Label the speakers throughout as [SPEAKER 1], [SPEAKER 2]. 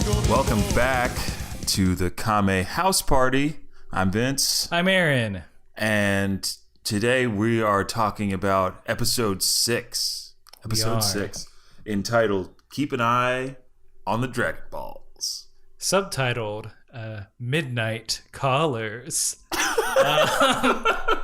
[SPEAKER 1] Welcome back to the Kame House Party. I'm Vince.
[SPEAKER 2] I'm Aaron.
[SPEAKER 1] And today we are talking about episode 6. Episode 6, entitled Keep an Eye on the Dragon Balls.
[SPEAKER 2] Subtitled Midnight Callers. I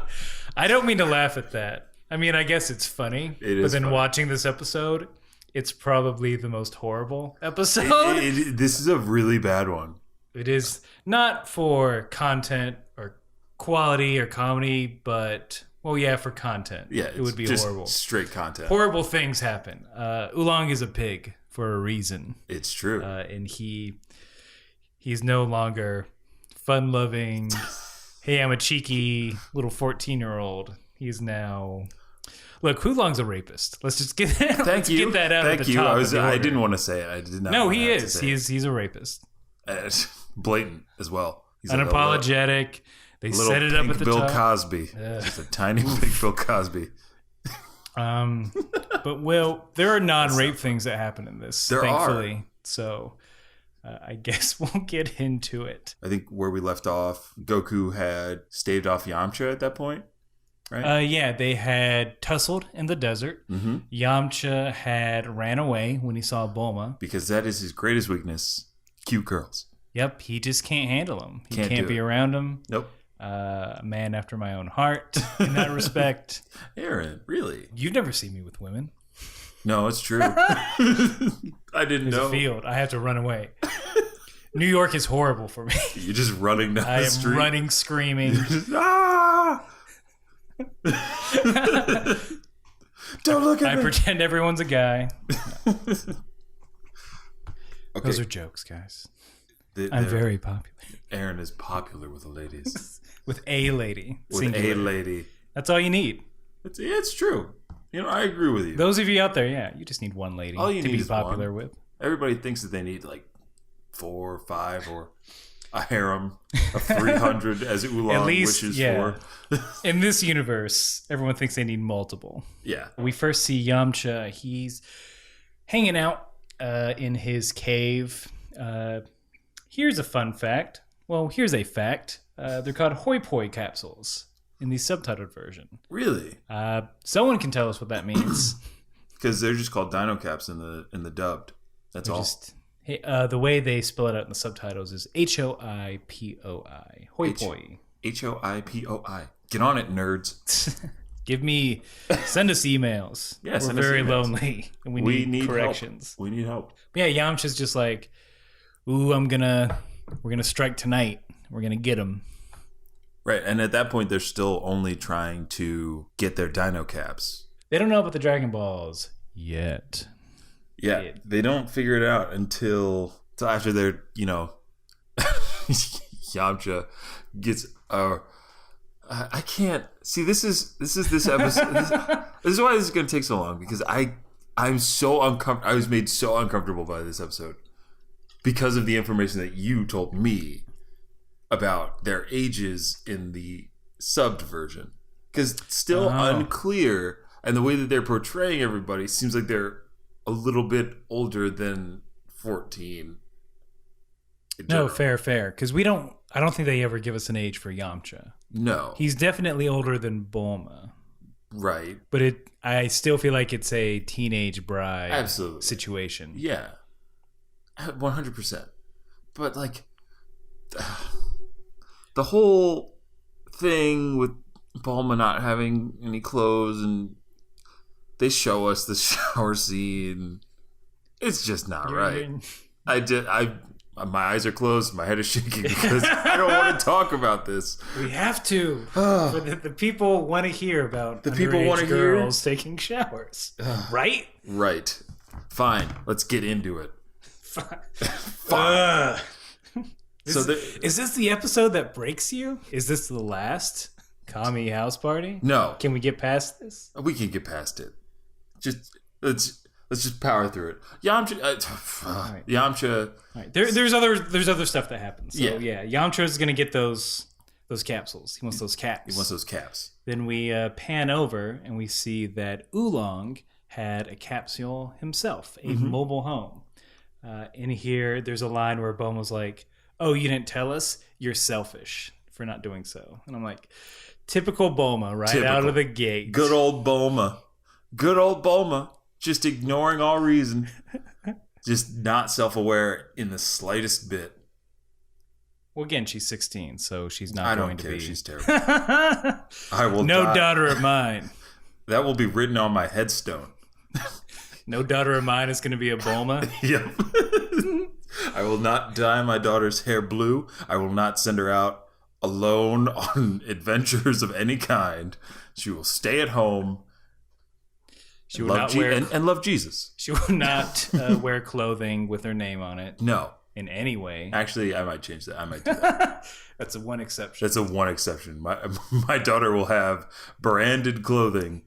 [SPEAKER 2] don't mean to laugh at that. I mean, I guess it's funny.
[SPEAKER 1] It is
[SPEAKER 2] But then
[SPEAKER 1] funny.
[SPEAKER 2] watching this episode, it's probably the most horrible episode.
[SPEAKER 1] This is a really bad one.
[SPEAKER 2] It is not for content or quality or comedy, but, well, yeah, for content.
[SPEAKER 1] Yeah,
[SPEAKER 2] it would be
[SPEAKER 1] just
[SPEAKER 2] horrible.
[SPEAKER 1] Straight content.
[SPEAKER 2] Horrible things happen. Oolong is a pig for a reason.
[SPEAKER 1] It's true.
[SPEAKER 2] And he's no longer fun-loving, hey, I'm a cheeky little 14-year-old. He's now... Look, Oolong's a rapist. Let's just get that,
[SPEAKER 1] Thank you.
[SPEAKER 2] Get that out
[SPEAKER 1] Thank
[SPEAKER 2] at the
[SPEAKER 1] you.
[SPEAKER 2] top of the
[SPEAKER 1] I
[SPEAKER 2] order.
[SPEAKER 1] didn't want to say it. I did not.
[SPEAKER 2] No,
[SPEAKER 1] want
[SPEAKER 2] he
[SPEAKER 1] to
[SPEAKER 2] is.
[SPEAKER 1] say it.
[SPEAKER 2] He's a rapist.
[SPEAKER 1] Blatant as well. He's
[SPEAKER 2] Unapologetic. They
[SPEAKER 1] little
[SPEAKER 2] set it up
[SPEAKER 1] pink
[SPEAKER 2] at the
[SPEAKER 1] Bill
[SPEAKER 2] top.
[SPEAKER 1] Cosby. Just a tiny pink Bill Cosby.
[SPEAKER 2] But, Will, there are non-rape things that happen in this,
[SPEAKER 1] There
[SPEAKER 2] thankfully.
[SPEAKER 1] are.
[SPEAKER 2] So I guess we'll get into it.
[SPEAKER 1] I think where we left off, Goku had staved off Yamcha at that point, right?
[SPEAKER 2] Yeah, they had tussled in the desert.
[SPEAKER 1] Mm-hmm.
[SPEAKER 2] Yamcha had ran away when he saw Bulma.
[SPEAKER 1] Because that is his greatest weakness, cute girls.
[SPEAKER 2] Yep, he just can't handle them. He
[SPEAKER 1] Can't
[SPEAKER 2] can't
[SPEAKER 1] do
[SPEAKER 2] be
[SPEAKER 1] it.
[SPEAKER 2] around them.
[SPEAKER 1] Nope.
[SPEAKER 2] A man after my own heart in that respect.
[SPEAKER 1] Aaron, really?
[SPEAKER 2] You've never seen me with women.
[SPEAKER 1] No, it's true. I didn't
[SPEAKER 2] There's
[SPEAKER 1] know.
[SPEAKER 2] a field. I have to run away. New York is horrible for me.
[SPEAKER 1] You're just running down
[SPEAKER 2] I
[SPEAKER 1] the
[SPEAKER 2] am
[SPEAKER 1] street.
[SPEAKER 2] running, screaming.
[SPEAKER 1] Ah! Don't look at
[SPEAKER 2] I
[SPEAKER 1] me.
[SPEAKER 2] pretend everyone's a guy.
[SPEAKER 1] Okay.
[SPEAKER 2] Those are jokes, guys.
[SPEAKER 1] The-
[SPEAKER 2] I'm
[SPEAKER 1] the-
[SPEAKER 2] very popular.
[SPEAKER 1] Aaron is popular with the ladies.
[SPEAKER 2] With a lady.
[SPEAKER 1] With
[SPEAKER 2] Singular.
[SPEAKER 1] a lady.
[SPEAKER 2] That's all you need.
[SPEAKER 1] It's true. You know, I agree with you.
[SPEAKER 2] Those of you out there, yeah, you just need one lady
[SPEAKER 1] All you
[SPEAKER 2] to
[SPEAKER 1] need
[SPEAKER 2] be
[SPEAKER 1] is
[SPEAKER 2] popular
[SPEAKER 1] one.
[SPEAKER 2] with.
[SPEAKER 1] Everybody thinks that they need like 4 or 5 or a harem of 300 as Oolong
[SPEAKER 2] At least,
[SPEAKER 1] wishes
[SPEAKER 2] yeah.
[SPEAKER 1] for.
[SPEAKER 2] In this universe, everyone thinks they need multiple.
[SPEAKER 1] Yeah.
[SPEAKER 2] We first see Yamcha. He's hanging out in his cave. Here's a fun fact. Well, here's a fact. They're called hoi poi capsules in the subtitled version.
[SPEAKER 1] Really?
[SPEAKER 2] Someone can tell us what that means.
[SPEAKER 1] Because they're just called dino caps in the dubbed. That's all.
[SPEAKER 2] The way they spell it out in the subtitles is Hoipoi. Hoi poi.
[SPEAKER 1] HOIPOI. Get on it, nerds.
[SPEAKER 2] Send us emails.
[SPEAKER 1] Yeah,
[SPEAKER 2] We're
[SPEAKER 1] send us
[SPEAKER 2] very
[SPEAKER 1] emails.
[SPEAKER 2] lonely and we need corrections.
[SPEAKER 1] Help. We need help.
[SPEAKER 2] But yeah, Yamcha's just like, ooh, we're gonna strike tonight. We're gonna get him.
[SPEAKER 1] Right, and at that point, they're still only trying to get their dino caps.
[SPEAKER 2] They don't know about the Dragon Balls yet.
[SPEAKER 1] Yeah, they don't figure it out until after they're, Yamcha gets I can't see. This is this episode. This is why this is going to take so long, because I'm so uncomfortable. I was made so uncomfortable by this episode because of the information that you told me about their ages in the subbed version. Because it's still unclear, and the way that they're portraying everybody seems like they're a little bit older than 14.
[SPEAKER 2] No, fair. Because I don't think they ever give us an age for Yamcha.
[SPEAKER 1] No.
[SPEAKER 2] He's definitely older than Bulma.
[SPEAKER 1] Right.
[SPEAKER 2] But I still feel like it's a teenage bride
[SPEAKER 1] Absolutely.
[SPEAKER 2] situation.
[SPEAKER 1] Yeah. 100%. But like the whole thing with Bulma not having any clothes, and they show us the shower scene. It's just not right. My eyes are closed. My head is shaking because I don't want to talk about this.
[SPEAKER 2] We have to. But the people want to hear about
[SPEAKER 1] the people want to hear
[SPEAKER 2] girls taking showers, right?
[SPEAKER 1] Right. Fine. Let's get into it.
[SPEAKER 2] Fine. Is this the episode that breaks you? Is this the last Kame house party?
[SPEAKER 1] No.
[SPEAKER 2] Can we get past this?
[SPEAKER 1] We can get past it. Let's just power through it. Yamcha.
[SPEAKER 2] Right.
[SPEAKER 1] Yamcha.
[SPEAKER 2] Right. There's other stuff that happens. So yeah, Yamcha's gonna get those capsules. He wants those caps.
[SPEAKER 1] He wants those caps.
[SPEAKER 2] Then we pan over and we see that Oolong had a capsule himself, a mobile home. In here, there's a line where Bulma's like, "Oh, you didn't tell us? You're selfish for not doing so." And I'm like, typical Bulma, right out of the gate.
[SPEAKER 1] Good old Bulma. Good old Bulma. Just ignoring all reason. Just not self-aware in the slightest bit.
[SPEAKER 2] Well, again, she's 16, so she's not going to be. I don't care.
[SPEAKER 1] She's terrible. I will
[SPEAKER 2] No
[SPEAKER 1] die.
[SPEAKER 2] daughter of mine.
[SPEAKER 1] That will be written on my headstone.
[SPEAKER 2] No daughter of mine is going to be a Bulma.
[SPEAKER 1] Yep. I will not dye my daughter's hair blue. I will not send her out alone on adventures of any kind. She will stay at home.
[SPEAKER 2] She will not wear
[SPEAKER 1] and love Jesus.
[SPEAKER 2] She will not wear clothing with her name on it.
[SPEAKER 1] No.
[SPEAKER 2] In any way.
[SPEAKER 1] Actually, I might change that. I might do that.
[SPEAKER 2] That's a one exception.
[SPEAKER 1] That's a one exception. My daughter will have branded clothing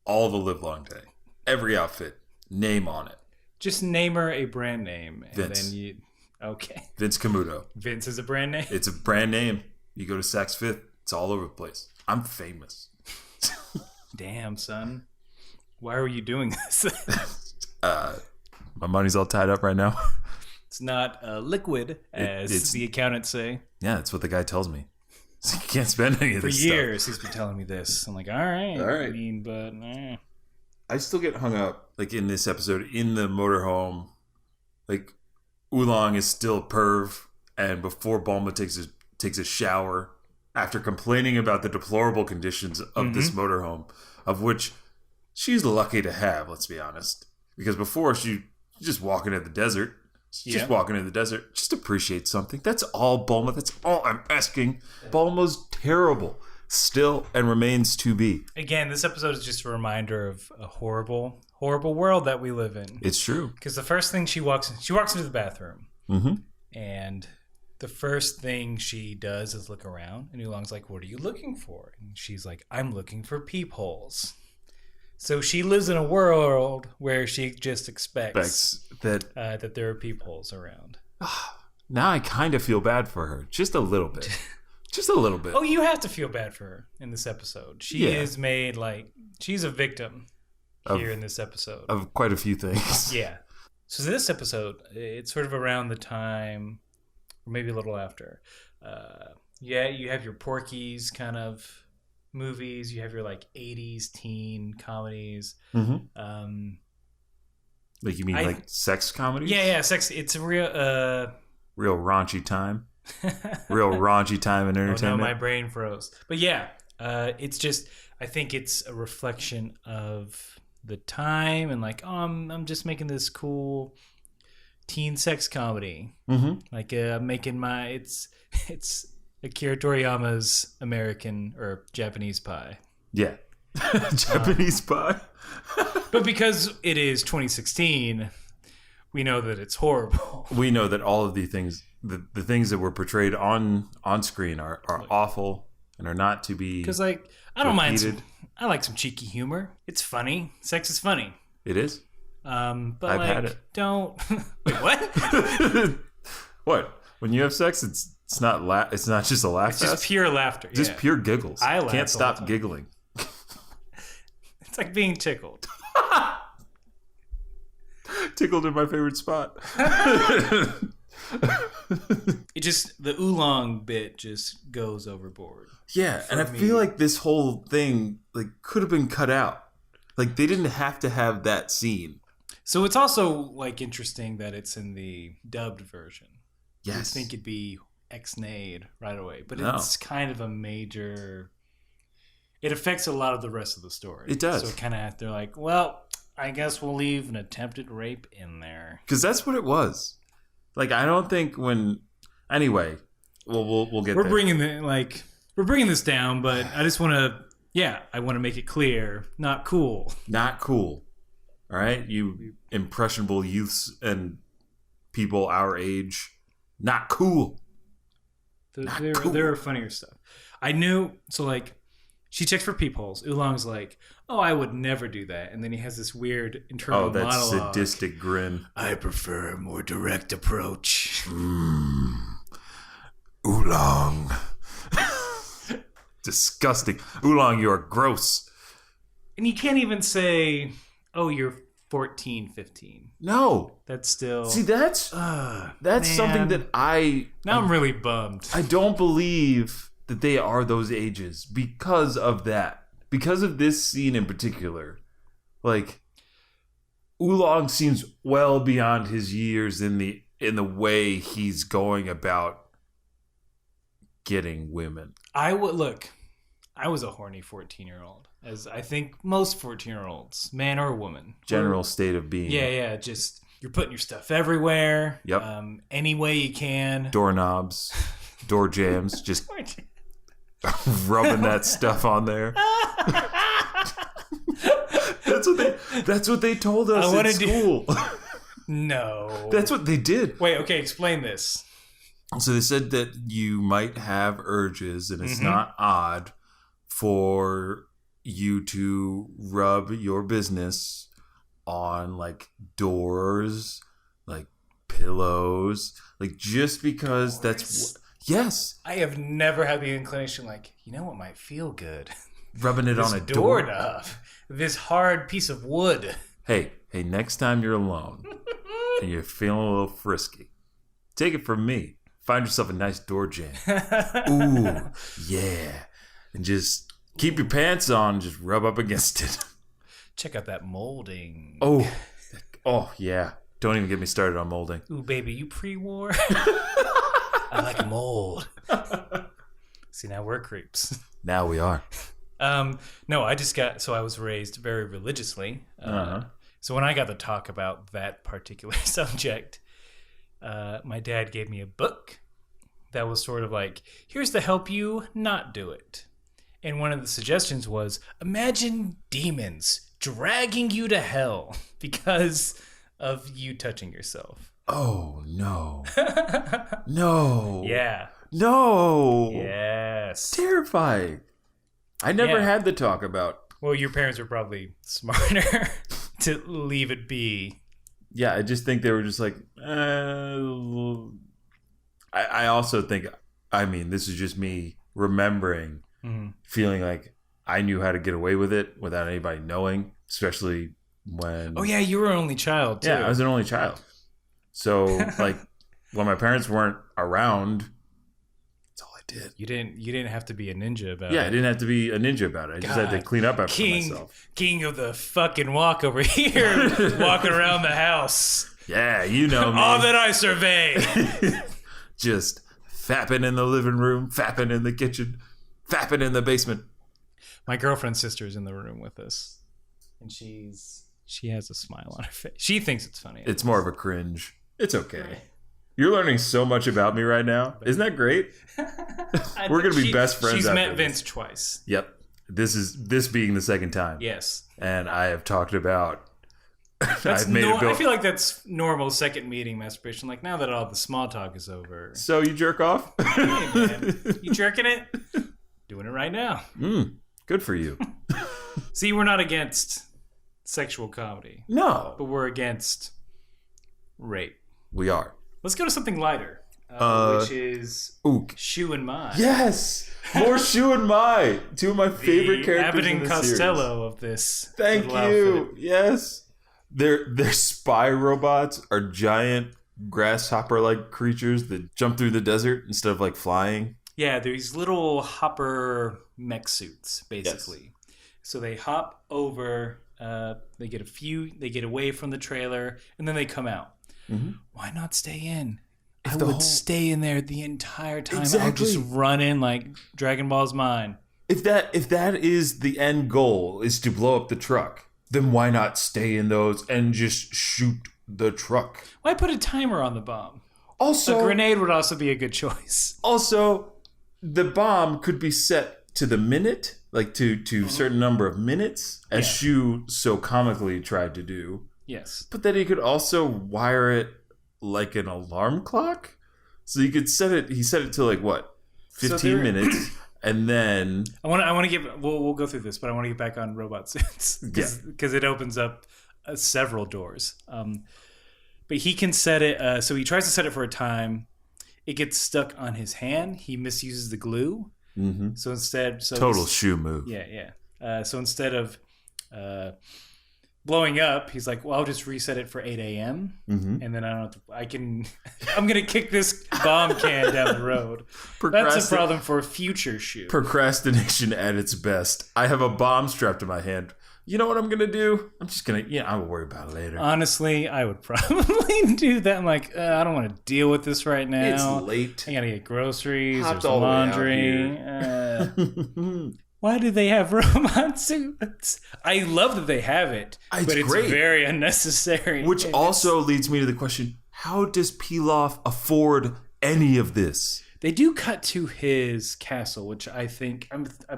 [SPEAKER 1] all the livelong day. Every outfit, name on it.
[SPEAKER 2] Just name her a brand name. And
[SPEAKER 1] Vince.
[SPEAKER 2] Then you... Okay.
[SPEAKER 1] Vince Camuto.
[SPEAKER 2] Vince is a brand name?
[SPEAKER 1] It's a brand name. You go to Saks Fifth, it's all over the place. I'm famous.
[SPEAKER 2] Damn, son. Why are you doing this?
[SPEAKER 1] My money's all tied up right now.
[SPEAKER 2] It's not liquid, as the accountants say.
[SPEAKER 1] Yeah, that's what the guy tells me. So you can't spend any of
[SPEAKER 2] For
[SPEAKER 1] this
[SPEAKER 2] years,
[SPEAKER 1] stuff.
[SPEAKER 2] He's been telling me this. I'm like, all right. I mean, but...
[SPEAKER 1] I still get hung up, like in this episode, in the motorhome. Like, Oolong is still perv, and before Bulma takes a shower, after complaining about the deplorable conditions of this motorhome, of which she's lucky to have, let's be honest. Because before, she's just walking in the desert. Just walking in the desert. Just appreciate something. That's all, Bulma. That's all I'm asking. Bulma's terrible. Still and remains to be.
[SPEAKER 2] Again, this episode is just a reminder of a horrible, horrible world that we live in.
[SPEAKER 1] It's true.
[SPEAKER 2] Because the first thing she walks into the bathroom, and the first thing she does is look around, and Oolong's like, "What are you looking for?" And she's like, "I'm looking for peepholes." So she lives in a world where she just expects that there are peepholes around.
[SPEAKER 1] Now I kind of feel bad for her, just a little bit. Just a little bit.
[SPEAKER 2] Oh, you have to feel bad for her in this episode. She is made like she's a victim here in this episode
[SPEAKER 1] of quite a few things.
[SPEAKER 2] Yeah. So this episode, it's sort of around the time, or maybe a little after. You have your Porky's kind of movies. You have your like 80s teen comedies.
[SPEAKER 1] Like you mean like sex comedies?
[SPEAKER 2] Yeah, sex. It's a real
[SPEAKER 1] raunchy time. Real raunchy time in entertainment.
[SPEAKER 2] Oh no, my brain froze. But yeah, it's just I think it's a reflection of the time and like, I'm just making this cool teen sex comedy. Like making my it's Akira Toriyama's American or Japanese Pie.
[SPEAKER 1] Yeah. Japanese Pie.
[SPEAKER 2] But because it is 2016, we know that it's horrible.
[SPEAKER 1] We know that all of the things the things that were portrayed on screen are awful and are not to be
[SPEAKER 2] because like I don't mind I like some cheeky humor. It's funny. Sex is funny.
[SPEAKER 1] It is.
[SPEAKER 2] But
[SPEAKER 1] I've
[SPEAKER 2] like,
[SPEAKER 1] had it.
[SPEAKER 2] Don't wait. What?
[SPEAKER 1] What? When you have sex, it's not it's not just a laugh.
[SPEAKER 2] It's just pure laughter.
[SPEAKER 1] Just pure giggles.
[SPEAKER 2] I laugh
[SPEAKER 1] can't stop giggling.
[SPEAKER 2] It's like being tickled.
[SPEAKER 1] Tickled in my favorite spot.
[SPEAKER 2] It just the Oolong bit just goes overboard.
[SPEAKER 1] Yeah, and I feel like this whole thing like could have been cut out. Like they didn't have to have that scene.
[SPEAKER 2] So it's also like interesting that it's in the dubbed version.
[SPEAKER 1] Yes.
[SPEAKER 2] You'd think it'd be ex-nayed right away, but it's kind of a major. It affects a lot of the rest of the story.
[SPEAKER 1] It does.
[SPEAKER 2] So it kind of they're like, well, I guess we'll leave an attempted rape in there
[SPEAKER 1] because that's what it was. Like I don't think when anyway, we'll get.
[SPEAKER 2] We're bringing this down, but I just want to. Yeah, I want to make it clear. Not cool.
[SPEAKER 1] Not cool. All right, you impressionable youths and people our age. Not cool.
[SPEAKER 2] There are funnier stuff. I knew. So like, she checks for peepholes. Oolong's like, "Oh, I would never do that." And then he has this weird internal monologue.
[SPEAKER 1] Sadistic grin.
[SPEAKER 2] I prefer a more direct approach.
[SPEAKER 1] Oolong. Disgusting. Oolong, you are gross.
[SPEAKER 2] And you can't even say, "Oh, you're 14, 15.
[SPEAKER 1] No.
[SPEAKER 2] That's still...
[SPEAKER 1] See, that's something that
[SPEAKER 2] Now I'm really bummed.
[SPEAKER 1] I don't believe that they are those ages because of that. Because of this scene in particular. Like, Oolong seems well beyond his years in the way he's going about getting women.
[SPEAKER 2] I was a horny 14-year-old, as I think most 14-year-olds, man or woman.
[SPEAKER 1] General state of being.
[SPEAKER 2] Yeah, just you're putting your stuff everywhere.
[SPEAKER 1] Yep.
[SPEAKER 2] Any way you can.
[SPEAKER 1] Doorknobs, door jams, just rubbing that stuff on there. That's what they told us in school.
[SPEAKER 2] No.
[SPEAKER 1] That's what they did.
[SPEAKER 2] Wait, okay, explain this.
[SPEAKER 1] So they said that you might have urges, and it's not odd for you to rub your business on like doors, like pillows, like just because that's yes.
[SPEAKER 2] I have never had the inclination like, you know what might feel good?
[SPEAKER 1] Rubbing it
[SPEAKER 2] this
[SPEAKER 1] on a
[SPEAKER 2] doorknob. This hard piece of wood.
[SPEAKER 1] Hey, next time you're alone and you're feeling a little frisky, take it from me. Find yourself a nice door jam. Ooh, yeah. And just keep your pants on. Just rub up against it.
[SPEAKER 2] Check out that molding.
[SPEAKER 1] Oh, yeah. Don't even get me started on molding.
[SPEAKER 2] Ooh, baby, you pre-war? I like a mold. See, now we're creeps.
[SPEAKER 1] Now we are.
[SPEAKER 2] No, I was raised very religiously. So when I got to talk about that particular subject, my dad gave me a book that was sort of like, here's to help you not do it. And one of the suggestions was, imagine demons dragging you to hell because of you touching yourself.
[SPEAKER 1] Oh, no. No.
[SPEAKER 2] Yeah.
[SPEAKER 1] No.
[SPEAKER 2] Yes.
[SPEAKER 1] Terrifying. I never had the talk about.
[SPEAKER 2] Well, your parents were probably smarter to leave it be.
[SPEAKER 1] Yeah, I just think they were just like, I also think, I mean, this is just me remembering, feeling like I knew how to get away with it without anybody knowing, especially when...
[SPEAKER 2] Oh, yeah, you were an only child, too.
[SPEAKER 1] Yeah, I was an only child. So, like, when my parents weren't around, that's all I did.
[SPEAKER 2] You didn't have to be a ninja about it.
[SPEAKER 1] Yeah, I didn't have to be a ninja about it. I just had to clean up after myself. King
[SPEAKER 2] of the fucking walk over here, walking around the house.
[SPEAKER 1] Yeah, you know me.
[SPEAKER 2] All that I survey.
[SPEAKER 1] Just fapping in the living room, fapping in the kitchen, fapping in the basement.
[SPEAKER 2] My girlfriend's sister's in the room with us, and she has a smile on her face. She thinks it's funny.
[SPEAKER 1] It's more of a cringe. It's okay. You're learning so much about me right now. Isn't that great? We're going to be best friends.
[SPEAKER 2] She's met
[SPEAKER 1] this.
[SPEAKER 2] Vince twice.
[SPEAKER 1] Yep. This being the second time.
[SPEAKER 2] Yes.
[SPEAKER 1] And I have talked about...
[SPEAKER 2] I feel like that's normal second meeting masturbation. Like, now that all the small talk is over.
[SPEAKER 1] So you jerk off?
[SPEAKER 2] Hey, man. You jerking it? Doing it right now.
[SPEAKER 1] Good for you.
[SPEAKER 2] See, we're not against sexual comedy.
[SPEAKER 1] No.
[SPEAKER 2] But we're against rape.
[SPEAKER 1] We are.
[SPEAKER 2] Let's go to something lighter, which is Shu and Mai.
[SPEAKER 1] Yes! More Shu and Mai. Two of my favorite characters
[SPEAKER 2] Abbott
[SPEAKER 1] in
[SPEAKER 2] and
[SPEAKER 1] the
[SPEAKER 2] Costello of this.
[SPEAKER 1] Thank you.
[SPEAKER 2] Outfit.
[SPEAKER 1] Yes. Their spy robots are giant grasshopper-like creatures that jump through the desert instead of like flying.
[SPEAKER 2] Yeah, they're these little hopper mech suits, basically. Yes. So they hop over, they get away from the trailer, and then they come out. Mm-hmm. Why not stay in? I would stay in there the entire time.
[SPEAKER 1] Exactly.
[SPEAKER 2] I'll just run in like Dragon Ball's mine.
[SPEAKER 1] If that is the end goal, is to blow up the truck, then why not stay in those and just shoot the truck?
[SPEAKER 2] Why put a timer on the bomb?
[SPEAKER 1] Also,
[SPEAKER 2] a grenade would also be a good choice.
[SPEAKER 1] Also, the bomb could be set to the minute, like to a certain number of minutes, as Shu so comically tried to do.
[SPEAKER 2] Yes.
[SPEAKER 1] But then he could also wire it like an alarm clock. So you could set it, he set it to like what? 15 minutes. And then
[SPEAKER 2] I want to give, we'll go through this, but I want to get back on robot suits because it opens up several doors. But he can set it, so he tries to set it for a time. It gets stuck on his hand. He misuses the glue. Mm-hmm. So total Shu move. Yeah. So instead of blowing up, he's like, well, I'll just reset it for 8 a.m.
[SPEAKER 1] Mm-hmm.
[SPEAKER 2] And then I'm going to kick this bomb can down the road. That's a problem for a future Shu.
[SPEAKER 1] Procrastination at its best. I have a bomb strapped to my hand. You know what I'm going to do? I'm just going to, I'll worry about it later.
[SPEAKER 2] Honestly, I would probably do that. I'm like, I don't want to deal with this right now.
[SPEAKER 1] It's late.
[SPEAKER 2] I got to get groceries.
[SPEAKER 1] Hopped
[SPEAKER 2] There's
[SPEAKER 1] all the way out
[SPEAKER 2] laundry. Why do they have robot suits? I love that they have it, but it's
[SPEAKER 1] great.
[SPEAKER 2] Very unnecessary.
[SPEAKER 1] Which also leads me to the question, how does Pilaf afford any of this?
[SPEAKER 2] They do cut to his castle, which I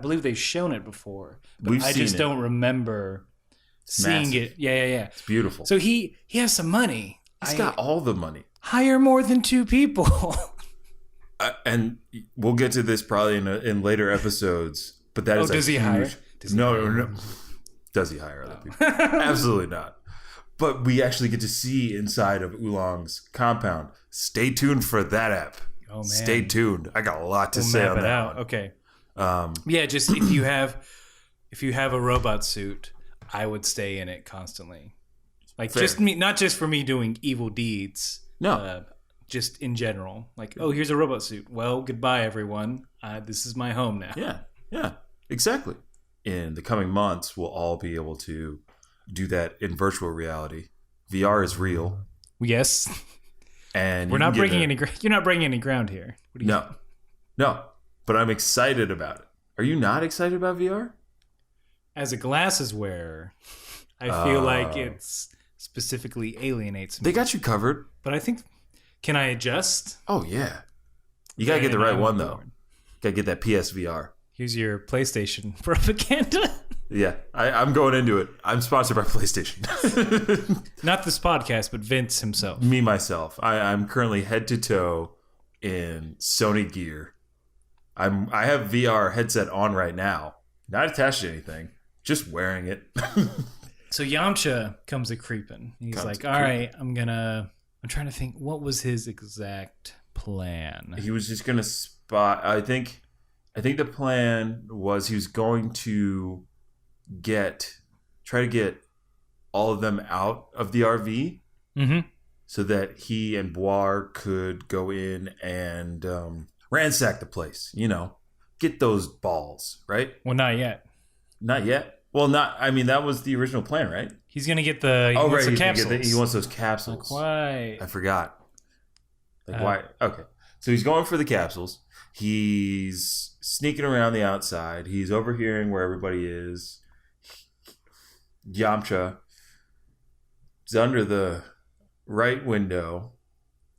[SPEAKER 2] believe they've shown it before, but I just don't remember seeing it. Yeah.
[SPEAKER 1] It's beautiful.
[SPEAKER 2] So he has some money.
[SPEAKER 1] He's got all the money.
[SPEAKER 2] Hire more than 2 people.
[SPEAKER 1] And we'll get to this probably in later episodes. But that is
[SPEAKER 2] does he hire?
[SPEAKER 1] No. Does he hire other people? Absolutely not. But we actually get to see inside of Oolong's compound. Stay tuned for that app.
[SPEAKER 2] Oh man,
[SPEAKER 1] stay tuned. I got a lot to say on that one.
[SPEAKER 2] Okay. Yeah, just if you have a robot suit, I would stay in it constantly. Like
[SPEAKER 1] Fair.
[SPEAKER 2] just me, not just for me doing evil deeds.
[SPEAKER 1] No.
[SPEAKER 2] Just in general. Like, oh, here's a robot suit. Well, goodbye, everyone. This is my home now.
[SPEAKER 1] Yeah. Exactly. In the coming months, we'll all be able to do that in virtual reality. VR is real.
[SPEAKER 2] Yes.
[SPEAKER 1] And
[SPEAKER 2] you're not bringing any ground here. What do you
[SPEAKER 1] No. But I'm excited about it. Are you not excited about VR?
[SPEAKER 2] As a glasses wearer, I feel like it's specifically alienates me.
[SPEAKER 1] They got you covered.
[SPEAKER 2] But I think, can I adjust?
[SPEAKER 1] Oh, yeah. You got to get the right one, though. Got to get that PSVR.
[SPEAKER 2] Here's your PlayStation propaganda.
[SPEAKER 1] Yeah, I'm going into it. I'm sponsored by PlayStation.
[SPEAKER 2] Not this podcast, but Vince himself.
[SPEAKER 1] Me, myself. I'm currently head to toe in Sony gear. I have VR headset on right now. Not attached to anything. Just wearing it.
[SPEAKER 2] So Yamcha comes a creeping. He's like, all right, I'm trying to think, what was his exact plan?
[SPEAKER 1] He was just going to spot, I think the plan was he was going to try to get all of them out of the RV, so that he and Boar could go in and ransack the place. Get those balls, right?
[SPEAKER 2] Well, not yet.
[SPEAKER 1] Not yet. Well, that was the original plan, right?
[SPEAKER 2] He's gonna get the capsules.
[SPEAKER 1] He wants those capsules.
[SPEAKER 2] Like, why?
[SPEAKER 1] I forgot. Why? Okay, so he's going for the capsules. He's sneaking around the outside. He's overhearing where everybody is. Yamcha is under the right window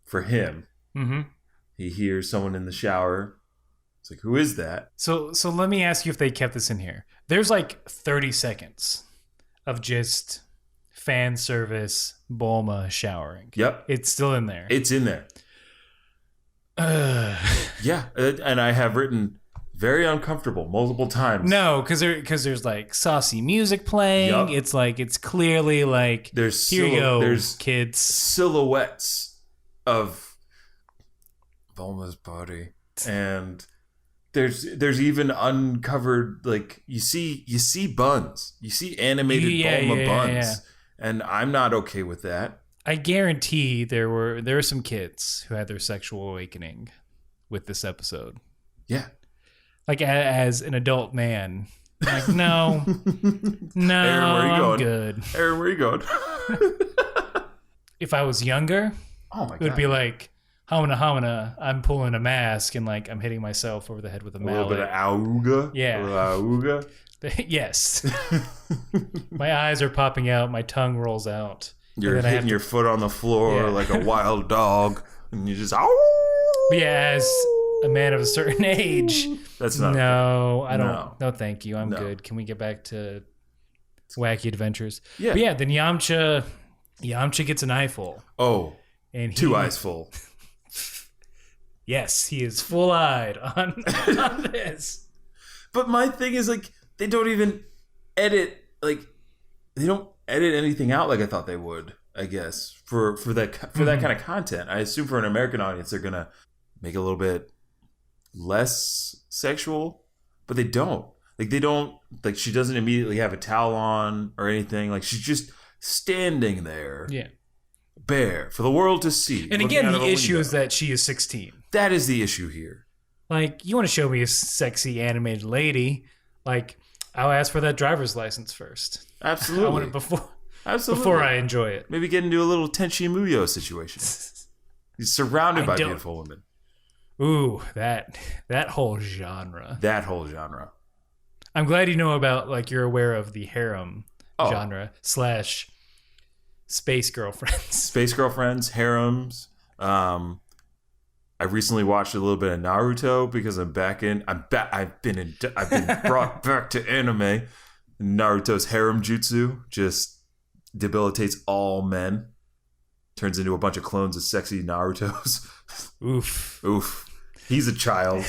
[SPEAKER 1] for him.
[SPEAKER 2] Mm-hmm.
[SPEAKER 1] He hears someone in the shower. It's like, who is that?
[SPEAKER 2] So let me ask you if they kept this in here. There's like 30 seconds of just fan service Bulma showering.
[SPEAKER 1] Yep.
[SPEAKER 2] It's still in there.
[SPEAKER 1] It's in there. Yeah, and I have written very uncomfortable multiple times.
[SPEAKER 2] No, because there's like saucy music playing.
[SPEAKER 1] Yep.
[SPEAKER 2] It's like it's clearly like
[SPEAKER 1] there's
[SPEAKER 2] there's kids
[SPEAKER 1] silhouettes of Bulma's body, and there's even uncovered, like you see buns, you see animated Bulma buns, and I'm not okay with that.
[SPEAKER 2] I guarantee there were some kids who had their sexual awakening with this episode.
[SPEAKER 1] Yeah.
[SPEAKER 2] Like as an adult man, like no,
[SPEAKER 1] Aaron, where you
[SPEAKER 2] I'm
[SPEAKER 1] going?
[SPEAKER 2] good.
[SPEAKER 1] Aaron, where you going?
[SPEAKER 2] If I was younger,
[SPEAKER 1] it
[SPEAKER 2] would be like hamana, I'm pulling a mask and like I'm hitting myself over the head with a mallet.
[SPEAKER 1] A little bit of auga.
[SPEAKER 2] Yeah.
[SPEAKER 1] A little auga.
[SPEAKER 2] Yes. My eyes are popping out. My tongue rolls out.
[SPEAKER 1] You're hitting your foot on the floor like a wild dog, and you just
[SPEAKER 2] as a man of a certain age.
[SPEAKER 1] That's not.
[SPEAKER 2] No, I don't. No, thank you. I'm good. Can we get back to wacky adventures?
[SPEAKER 1] Yeah.
[SPEAKER 2] But yeah. Then Yamcha gets an eyeful.
[SPEAKER 1] Oh.
[SPEAKER 2] And
[SPEAKER 1] 2 eyes full.
[SPEAKER 2] Yes, he is full-eyed on this.
[SPEAKER 1] But my thing is, like, they don't even edit, like, they don't edit anything out like I thought they would, I guess, for that kind of content. I assume for an American audience, they're going to make it a little bit less sexual, but they don't. Like, she doesn't immediately have a towel on or anything. Like, she's just standing there,
[SPEAKER 2] Yeah.
[SPEAKER 1] bare for the world to see.
[SPEAKER 2] And again, the issue is that she is 16.
[SPEAKER 1] That is the issue here.
[SPEAKER 2] Like, you want to show me a sexy animated lady? Like, I'll ask for that driver's license first.
[SPEAKER 1] Absolutely.
[SPEAKER 2] I want it
[SPEAKER 1] Absolutely.
[SPEAKER 2] before I enjoy it.
[SPEAKER 1] Maybe get into a little Tenchi Muyo situation. He's surrounded by beautiful women.
[SPEAKER 2] Ooh, that whole genre.
[SPEAKER 1] That whole genre.
[SPEAKER 2] I'm glad you know about, like, you're aware of the harem genre / space girlfriends.
[SPEAKER 1] Space girlfriends, harems. I recently watched a little bit of Naruto because I've been brought back to anime. Naruto's harem jutsu just debilitates all men. Turns into a bunch of clones of sexy Narutos. Oof. He's a child.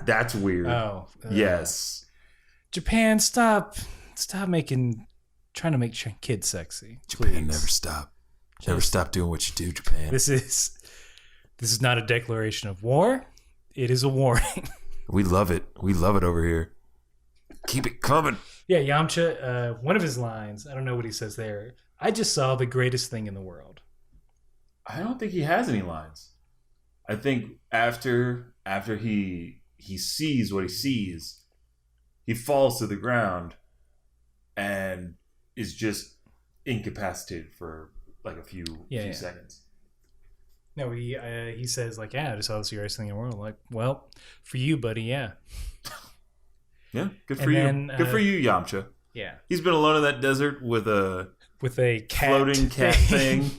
[SPEAKER 1] That's weird.
[SPEAKER 2] Oh.
[SPEAKER 1] Yes.
[SPEAKER 2] Japan, stop trying to make kids sexy.
[SPEAKER 1] Japan,
[SPEAKER 2] please.
[SPEAKER 1] never stop. Never stop doing what you do, Japan.
[SPEAKER 2] This is not a declaration of war. It is a warning.
[SPEAKER 1] We love it. We love it over here. Keep it coming.
[SPEAKER 2] Yeah, Yamcha, one of his lines, I don't know what he says there. I just saw the greatest thing in the world.
[SPEAKER 1] I don't think he has any lines. I think after he sees what he sees, he falls to the ground and is just incapacitated for like a few seconds.
[SPEAKER 2] No, he says, like, yeah, I just saw the greatest thing in the world. Like, well, for you, buddy, yeah.
[SPEAKER 1] Yeah, good for you. Good for you, Yamcha.
[SPEAKER 2] Yeah.
[SPEAKER 1] He's been alone in that desert with a floating cat thing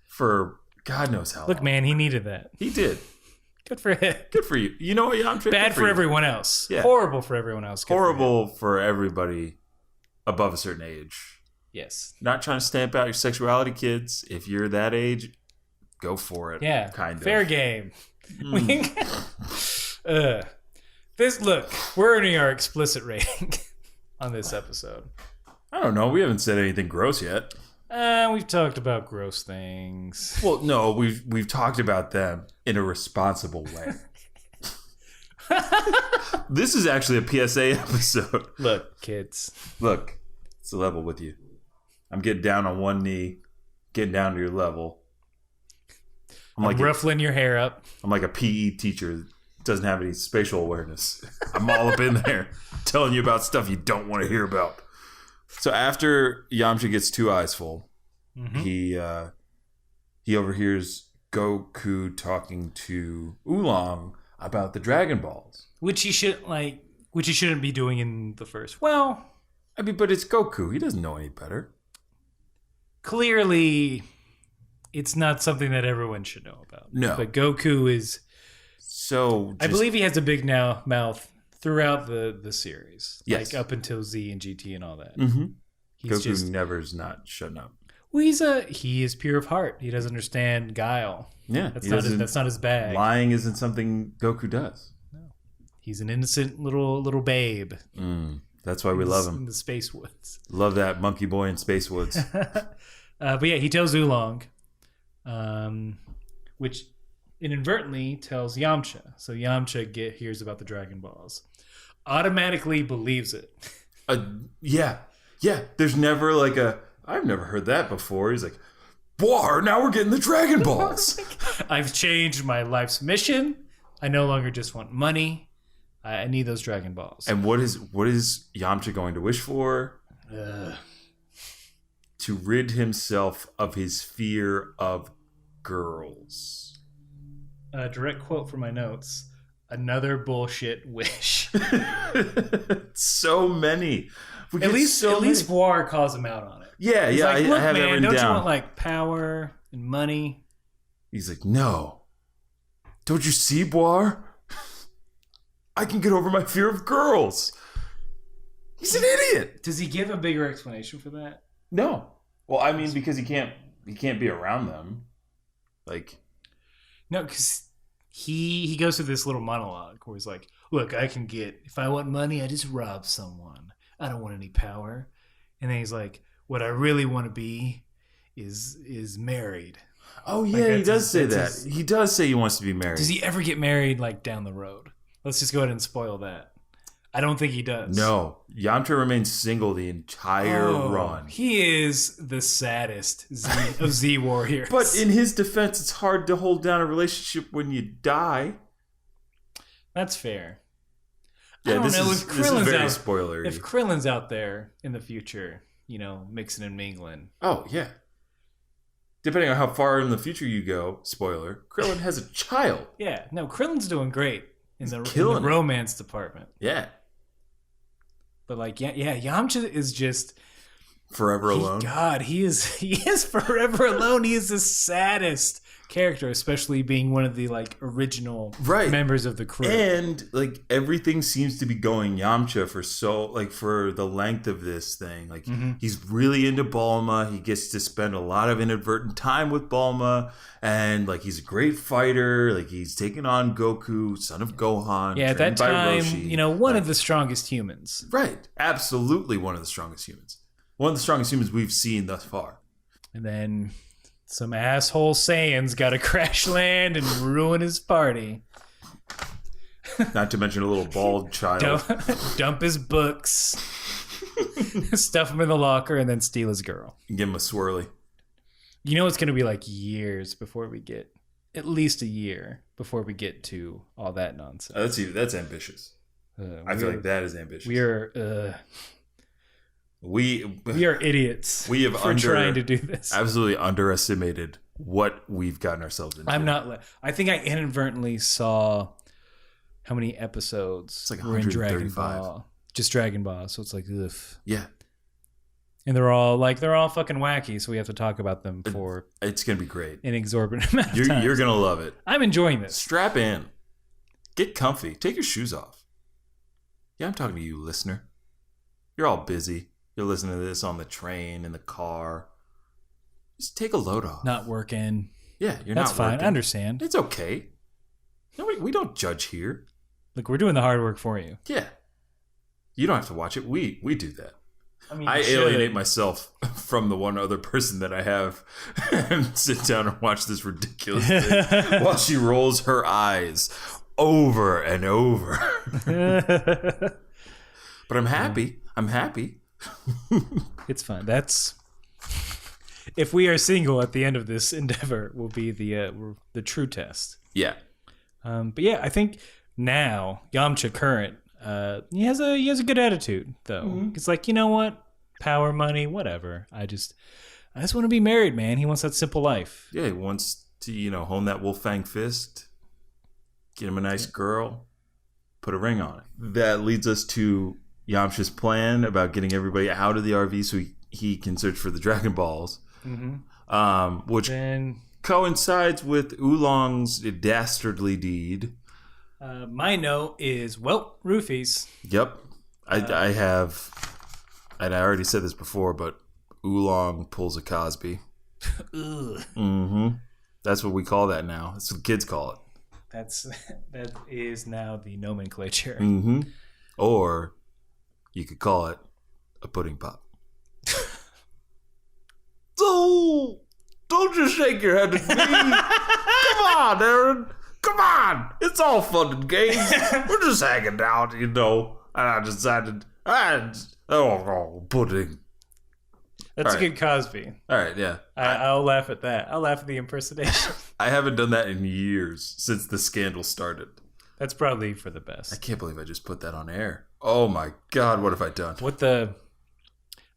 [SPEAKER 1] for God knows how long.
[SPEAKER 2] Look, man, he needed that.
[SPEAKER 1] He did.
[SPEAKER 2] Good for him.
[SPEAKER 1] Good for you. You know what, Yamcha?
[SPEAKER 2] Bad for everyone else. Yeah. Horrible for everyone else.
[SPEAKER 1] Horrible for everybody above a certain age.
[SPEAKER 2] Yes.
[SPEAKER 1] Not trying to stamp out your sexuality, kids. If you're that age, go for it.
[SPEAKER 2] Yeah.
[SPEAKER 1] Kind of.
[SPEAKER 2] Fair game. Look, we're earning our explicit rating on this episode.
[SPEAKER 1] I don't know. We haven't said anything gross yet.
[SPEAKER 2] We've talked about gross things.
[SPEAKER 1] Well, no, we've talked about them in a responsible way. This is actually a PSA episode.
[SPEAKER 2] Look, kids.
[SPEAKER 1] Look, it's a level with you. I'm getting down on one knee, getting down to your level.
[SPEAKER 2] I'm like ruffling your hair up.
[SPEAKER 1] I'm like a PE teacher that doesn't have any spatial awareness. I'm all up in there telling you about stuff you don't want to hear about. So after Yamcha gets two eyes full, he overhears Goku talking to Oolong about the Dragon Balls,
[SPEAKER 2] which he shouldn't be doing in the first. Well,
[SPEAKER 1] I mean, but it's Goku. He doesn't know any better.
[SPEAKER 2] Clearly, it's not something that everyone should know about.
[SPEAKER 1] No,
[SPEAKER 2] but Goku is I believe he has a big mouth throughout the series.
[SPEAKER 1] Yes.
[SPEAKER 2] Like up until Z and GT and all that.
[SPEAKER 1] Mm-hmm. Goku never's not shutting up.
[SPEAKER 2] Well, he is pure of heart. He doesn't understand guile.
[SPEAKER 1] Yeah.
[SPEAKER 2] That's not his bag.
[SPEAKER 1] Lying isn't something Goku does.
[SPEAKER 2] No. He's an innocent little babe.
[SPEAKER 1] That's why we love him.
[SPEAKER 2] In the Space Woods.
[SPEAKER 1] Love that monkey boy in Space Woods.
[SPEAKER 2] But yeah, he tells Oolong, which inadvertently tells Yamcha. So Yamcha hears about the Dragon Balls. Automatically believes it.
[SPEAKER 1] Yeah. There's never like I've never heard that before. He's like, "War, now we're getting the Dragon Balls."
[SPEAKER 2] I've changed my life's mission. I no longer just want money. I need those Dragon Balls.
[SPEAKER 1] And what is Yamcha going to wish for? To rid himself of his fear of girls.
[SPEAKER 2] Direct quote from my notes. Another bullshit wish.
[SPEAKER 1] So many.
[SPEAKER 2] At least War calls him out on it.
[SPEAKER 1] Yeah,
[SPEAKER 2] He's like, look,
[SPEAKER 1] I have
[SPEAKER 2] man,
[SPEAKER 1] that written
[SPEAKER 2] don't
[SPEAKER 1] down.
[SPEAKER 2] you want like power and money?
[SPEAKER 1] He's like, no. Don't you see, Boar? I can get over my fear of girls. He's an idiot.
[SPEAKER 2] Does he give a bigger explanation for that?
[SPEAKER 1] No. Well, I mean, because he can't be around them. Like,
[SPEAKER 2] no, because he goes through this little monologue where he's like, look, if I want money, I just rob someone. I don't want any power. And then he's like, what I really want to be is married.
[SPEAKER 1] Oh yeah, he does say that. He does say he wants to be married.
[SPEAKER 2] Does he ever get married like down the road? Let's just go ahead and spoil that. I don't think he does.
[SPEAKER 1] No. Yamcha remains single the entire run.
[SPEAKER 2] He is the saddest of Z warriors.
[SPEAKER 1] But in his defense, it's hard to hold down a relationship when you die.
[SPEAKER 2] That's fair.
[SPEAKER 1] Yeah,
[SPEAKER 2] I don't know
[SPEAKER 1] this
[SPEAKER 2] if
[SPEAKER 1] is
[SPEAKER 2] Krillin's
[SPEAKER 1] very
[SPEAKER 2] out,
[SPEAKER 1] spoilery.
[SPEAKER 2] If Krillin's out there in the future, mixing and mingling.
[SPEAKER 1] Oh, yeah. Depending on how far in the future you go, spoiler, Krillin has a child.
[SPEAKER 2] Yeah, no, Krillin's doing great in the
[SPEAKER 1] killing it.
[SPEAKER 2] romance department.
[SPEAKER 1] Yeah.
[SPEAKER 2] But Yamcha is just
[SPEAKER 1] Forever alone.
[SPEAKER 2] God, he is forever alone. He is the saddest character, especially being one of the original members of the crew.
[SPEAKER 1] And everything seems to be going Yamcha for the length of this thing. He's really into Bulma. He gets to spend a lot of inadvertent time with Bulma, and he's a great fighter. He's taking on Goku, son of Gohan.
[SPEAKER 2] Yeah, at that time,
[SPEAKER 1] Roshi.
[SPEAKER 2] One of the strongest humans.
[SPEAKER 1] Right, absolutely one of the strongest humans. One of the strongest humans we've seen thus far.
[SPEAKER 2] And then some asshole Saiyans got to crash land and ruin his party.
[SPEAKER 1] Not to mention a little bald child.
[SPEAKER 2] Dump his books, stuff him in the locker, and then steal his girl.
[SPEAKER 1] Give him a swirly.
[SPEAKER 2] It's going to be years before we get, at least a year before we get to all that nonsense.
[SPEAKER 1] That's ambitious. I feel like that is ambitious.
[SPEAKER 2] We are idiots.
[SPEAKER 1] We have
[SPEAKER 2] trying to do this.
[SPEAKER 1] Absolutely underestimated what we've gotten ourselves into.
[SPEAKER 2] I think I inadvertently saw how many episodes were in Dragon Ball. Just Dragon Ball. So it's ugh.
[SPEAKER 1] Yeah.
[SPEAKER 2] And they're all fucking wacky. So we have to talk about them for.
[SPEAKER 1] It's gonna be great.
[SPEAKER 2] An exorbitant amount of time.
[SPEAKER 1] You're gonna love it.
[SPEAKER 2] I'm enjoying this.
[SPEAKER 1] Strap in. Get comfy. Take your shoes off. Yeah, I'm talking to you, listener. You're all busy. You're listening to this on the train, in the car. Just take a load off.
[SPEAKER 2] Not working.
[SPEAKER 1] Yeah, you're
[SPEAKER 2] That's
[SPEAKER 1] not
[SPEAKER 2] fine.
[SPEAKER 1] working.
[SPEAKER 2] I understand.
[SPEAKER 1] It's okay. No, we don't judge here.
[SPEAKER 2] Look, we're doing the hard work for you.
[SPEAKER 1] Yeah. You don't have to watch it. We do that.
[SPEAKER 2] I
[SPEAKER 1] alienate myself from the one other person that I have and sit down and watch this ridiculous thing while she rolls her eyes over and over. But I'm happy. I'm happy.
[SPEAKER 2] It's fun. That's if we are single at the end of this endeavor will be the true test.
[SPEAKER 1] Yeah.
[SPEAKER 2] But yeah, I think now Yamcha current he has a good attitude though. It's you know what, power, money, whatever. I just want to be married, man. He wants that simple life.
[SPEAKER 1] Yeah, he wants to hone that wolf fang fist, get him a nice girl, put a ring on it. That leads us to Yamcha's plan about getting everybody out of the RV so he can search for the Dragon Balls, which then coincides with Oolong's dastardly deed.
[SPEAKER 2] My note is, roofies.
[SPEAKER 1] Yep. I have, and I already said this before, but Oolong pulls a Cosby. That's what we call that now. That's what kids call it.
[SPEAKER 2] That is now the nomenclature.
[SPEAKER 1] Or you could call it a pudding pop. So, don't just shake your head at me. Come on, Aaron. Come on. It's all fun and games. We're just hanging out, And I decided, pudding.
[SPEAKER 2] That's a good Cosby.
[SPEAKER 1] All right, yeah.
[SPEAKER 2] I'll laugh at that. I'll laugh at the impersonation.
[SPEAKER 1] I haven't done that in years since the scandal started.
[SPEAKER 2] That's probably for the best.
[SPEAKER 1] I can't believe I just put that on air. Oh my God, what have I done?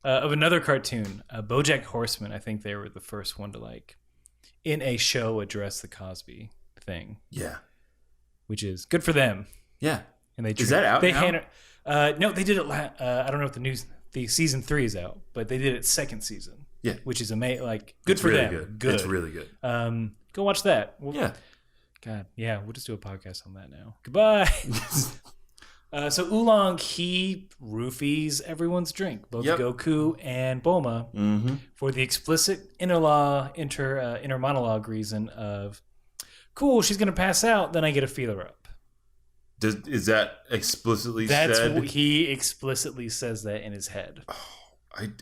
[SPEAKER 2] Of another cartoon, BoJack Horseman, I think they were the first one to in a show address the Cosby thing.
[SPEAKER 1] Yeah.
[SPEAKER 2] Which is good for them.
[SPEAKER 1] Yeah.
[SPEAKER 2] And they
[SPEAKER 1] is that out now?
[SPEAKER 2] No, they did it I don't know if the season 3 is out, but they did it second season.
[SPEAKER 1] Yeah.
[SPEAKER 2] Which is amazing. Good for
[SPEAKER 1] really
[SPEAKER 2] them.
[SPEAKER 1] Good. It's really good.
[SPEAKER 2] Go watch that.
[SPEAKER 1] Yeah.
[SPEAKER 2] God, yeah, we'll just do a podcast on that now. Goodbye. So Oolong, he roofies everyone's drink, both Goku and Bulma, for the explicit inner monologue reason of, cool, she's going to pass out, then I get to feel her up.
[SPEAKER 1] Is that explicitly said?
[SPEAKER 2] He explicitly says that in his head.
[SPEAKER 1] Oh, I'm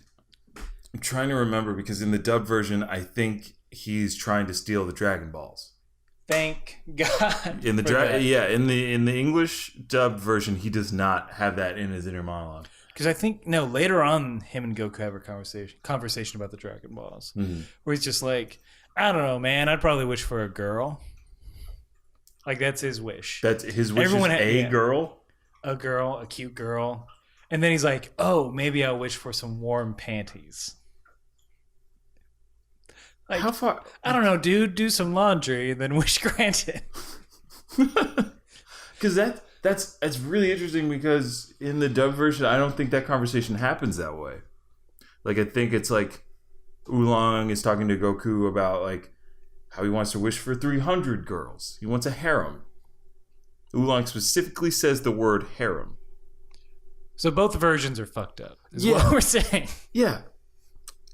[SPEAKER 1] trying to remember because in the dub version, I think he's trying to steal the Dragon Balls.
[SPEAKER 2] Thank God.
[SPEAKER 1] In the in the English dubbed version, he does not have that in his inner monologue.
[SPEAKER 2] Because I think later on, him and Goku have a conversation about the Dragon Balls, where he's just like, I don't know, man. I'd probably wish for a girl. Like that's his wish.
[SPEAKER 1] That's his wish. Everyone girl,
[SPEAKER 2] a cute girl, and then he's like, oh, maybe I'll wish for some warm panties. Like, how far? I don't know, dude. Do some laundry and then wish granted.
[SPEAKER 1] Because that's really interesting. Because in the dub version, I don't think that conversation happens that way. Like I think it's like Oolong is talking to Goku about like how he wants to wish for 300 girls. He wants a harem. Oolong specifically says the word harem.
[SPEAKER 2] So both versions are fucked up. Is what we're saying.
[SPEAKER 1] Yeah.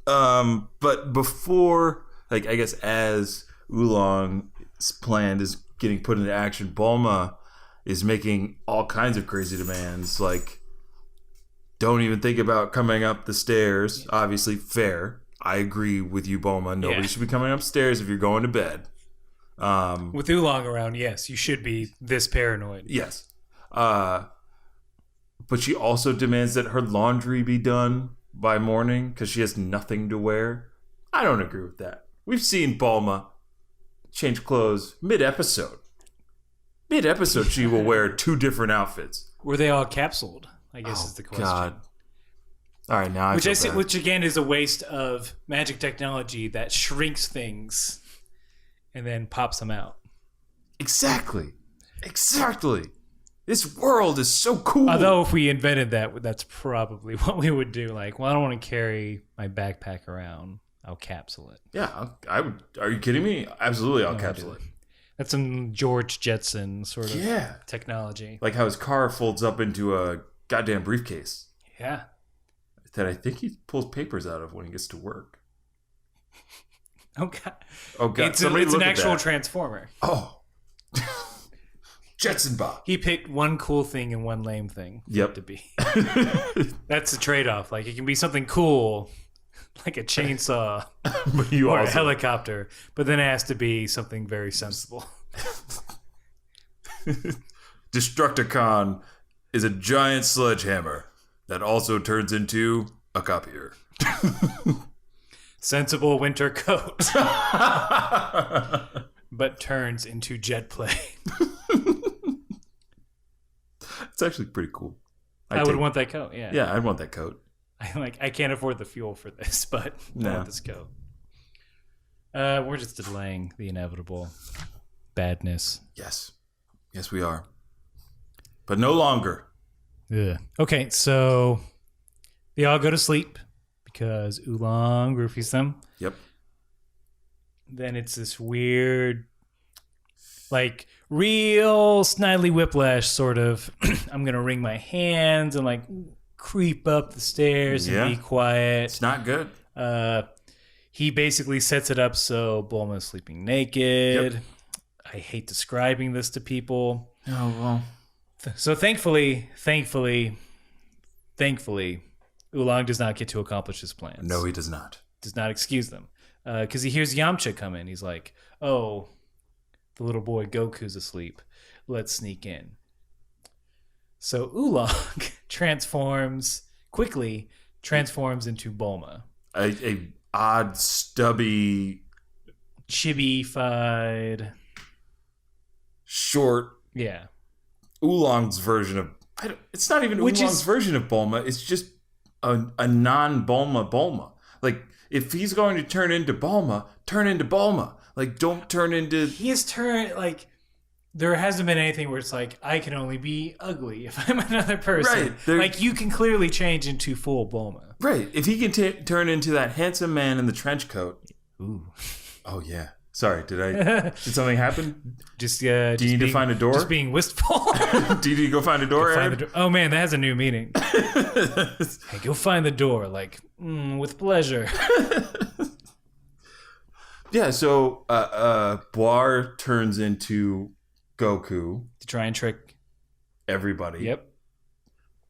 [SPEAKER 1] But before, like, I guess as Oolong's plan is getting put into action, Bulma is making all kinds of crazy demands, like, don't even think about coming up the stairs. Obviously, fair. I agree with you, Bulma. Nobody should be coming upstairs if you're going to bed.
[SPEAKER 2] With Oolong around, yes, you should be this paranoid.
[SPEAKER 1] Yes. But she also demands that her laundry be done by morning because she has nothing to wear. I don't agree with that. We've seen Bulma change clothes mid-episode. Mid-episode, she will wear 2 different outfits.
[SPEAKER 2] Were they all capsuled? I guess is the question. God.
[SPEAKER 1] All right, now
[SPEAKER 2] which again is a waste of magic technology that shrinks things and then pops them out.
[SPEAKER 1] Exactly. This world is so cool.
[SPEAKER 2] Although if we invented that, that's probably what we would do. Like, well, I don't want to carry my backpack around. I'll capsule it.
[SPEAKER 1] Yeah, I would. Are you kidding me? Absolutely, I'll capsule it.
[SPEAKER 2] That's some George Jetson sort of technology.
[SPEAKER 1] Like how his car folds up into a goddamn briefcase.
[SPEAKER 2] Yeah.
[SPEAKER 1] That I think he pulls papers out of when he gets to work.
[SPEAKER 2] Oh, God.
[SPEAKER 1] It's
[SPEAKER 2] an actual transformer.
[SPEAKER 1] Oh. Jetson Bob.
[SPEAKER 2] He picked one cool thing and one lame thing.
[SPEAKER 1] Yep.
[SPEAKER 2] To be. That's the trade-off. Like, it can be something cool, like a chainsaw or a helicopter, but then it has to be something very sensible.
[SPEAKER 1] Destructicon is a giant sledgehammer that also turns into a copier.
[SPEAKER 2] Sensible winter coat. But turns into jet plane.
[SPEAKER 1] It's actually pretty cool.
[SPEAKER 2] I would want that coat, yeah.
[SPEAKER 1] Yeah, I'd want that coat.
[SPEAKER 2] I can't afford the fuel for this, but I want this coat. We're just delaying the inevitable badness.
[SPEAKER 1] Yes. Yes, we are. But no longer.
[SPEAKER 2] Ugh. Okay, so they all go to sleep because Oolong roofies them.
[SPEAKER 1] Yep.
[SPEAKER 2] Then it's this weird, like, real Snidely Whiplash sort of, I'm going to wring my hands and, like, creep up the stairs and be quiet.
[SPEAKER 1] It's not good.
[SPEAKER 2] He basically sets it up so Bulma's sleeping naked. Yep. I hate describing this to people.
[SPEAKER 1] Oh, well.
[SPEAKER 2] So thankfully, Oolong does not get to accomplish his plans.
[SPEAKER 1] No, he does not.
[SPEAKER 2] Does not excuse them. Because he hears Yamcha come in. He's like, oh, the little boy Goku's asleep. Let's sneak in. So Oolong transforms into Bulma.
[SPEAKER 1] A odd, stubby,
[SPEAKER 2] chibi-fied,
[SPEAKER 1] short.
[SPEAKER 2] Yeah.
[SPEAKER 1] Oolong's version of... it's not even Oolong's version of Bulma. It's just a non-Bulma Bulma. Like, if he's going to turn into Bulma, turn into Bulma. Like, don't turn into...
[SPEAKER 2] He has turned, like... There hasn't been anything where it's like, I can only be ugly if I'm another person. Right. Like, you can clearly change into full Bulma.
[SPEAKER 1] Right. If he can turn into that handsome man in the trench coat.
[SPEAKER 2] Ooh.
[SPEAKER 1] Oh, yeah. Sorry, did something happen?
[SPEAKER 2] Do
[SPEAKER 1] you need to find a door?
[SPEAKER 2] Just being wistful.
[SPEAKER 1] Do you need to go find a door, Aaron?
[SPEAKER 2] Oh, man, that has a new meaning. Hey, go find the door. Like, with pleasure.
[SPEAKER 1] Yeah, so Boar turns into Goku.
[SPEAKER 2] To try and trick
[SPEAKER 1] everybody.
[SPEAKER 2] Yep.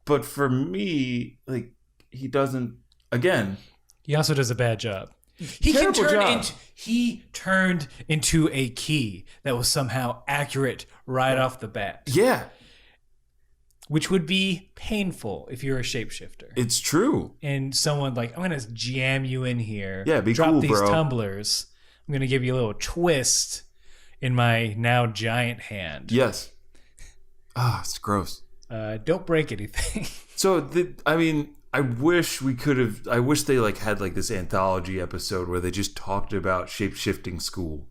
[SPEAKER 1] But for me, like, he doesn't... Again...
[SPEAKER 2] He also does a bad job. He turned into a key that was somehow accurate right off the bat.
[SPEAKER 1] Yeah.
[SPEAKER 2] Which would be painful if you're a shapeshifter.
[SPEAKER 1] It's true.
[SPEAKER 2] And someone like, I'm going to jam you in here.
[SPEAKER 1] Yeah, be
[SPEAKER 2] drop
[SPEAKER 1] cool,
[SPEAKER 2] these
[SPEAKER 1] bro.
[SPEAKER 2] tumblers. I'm going to give you a little twist in my now giant hand.
[SPEAKER 1] Yes. It's gross.
[SPEAKER 2] Don't break anything.
[SPEAKER 1] So, I wish they had like this anthology episode where they just talked about shape-shifting school.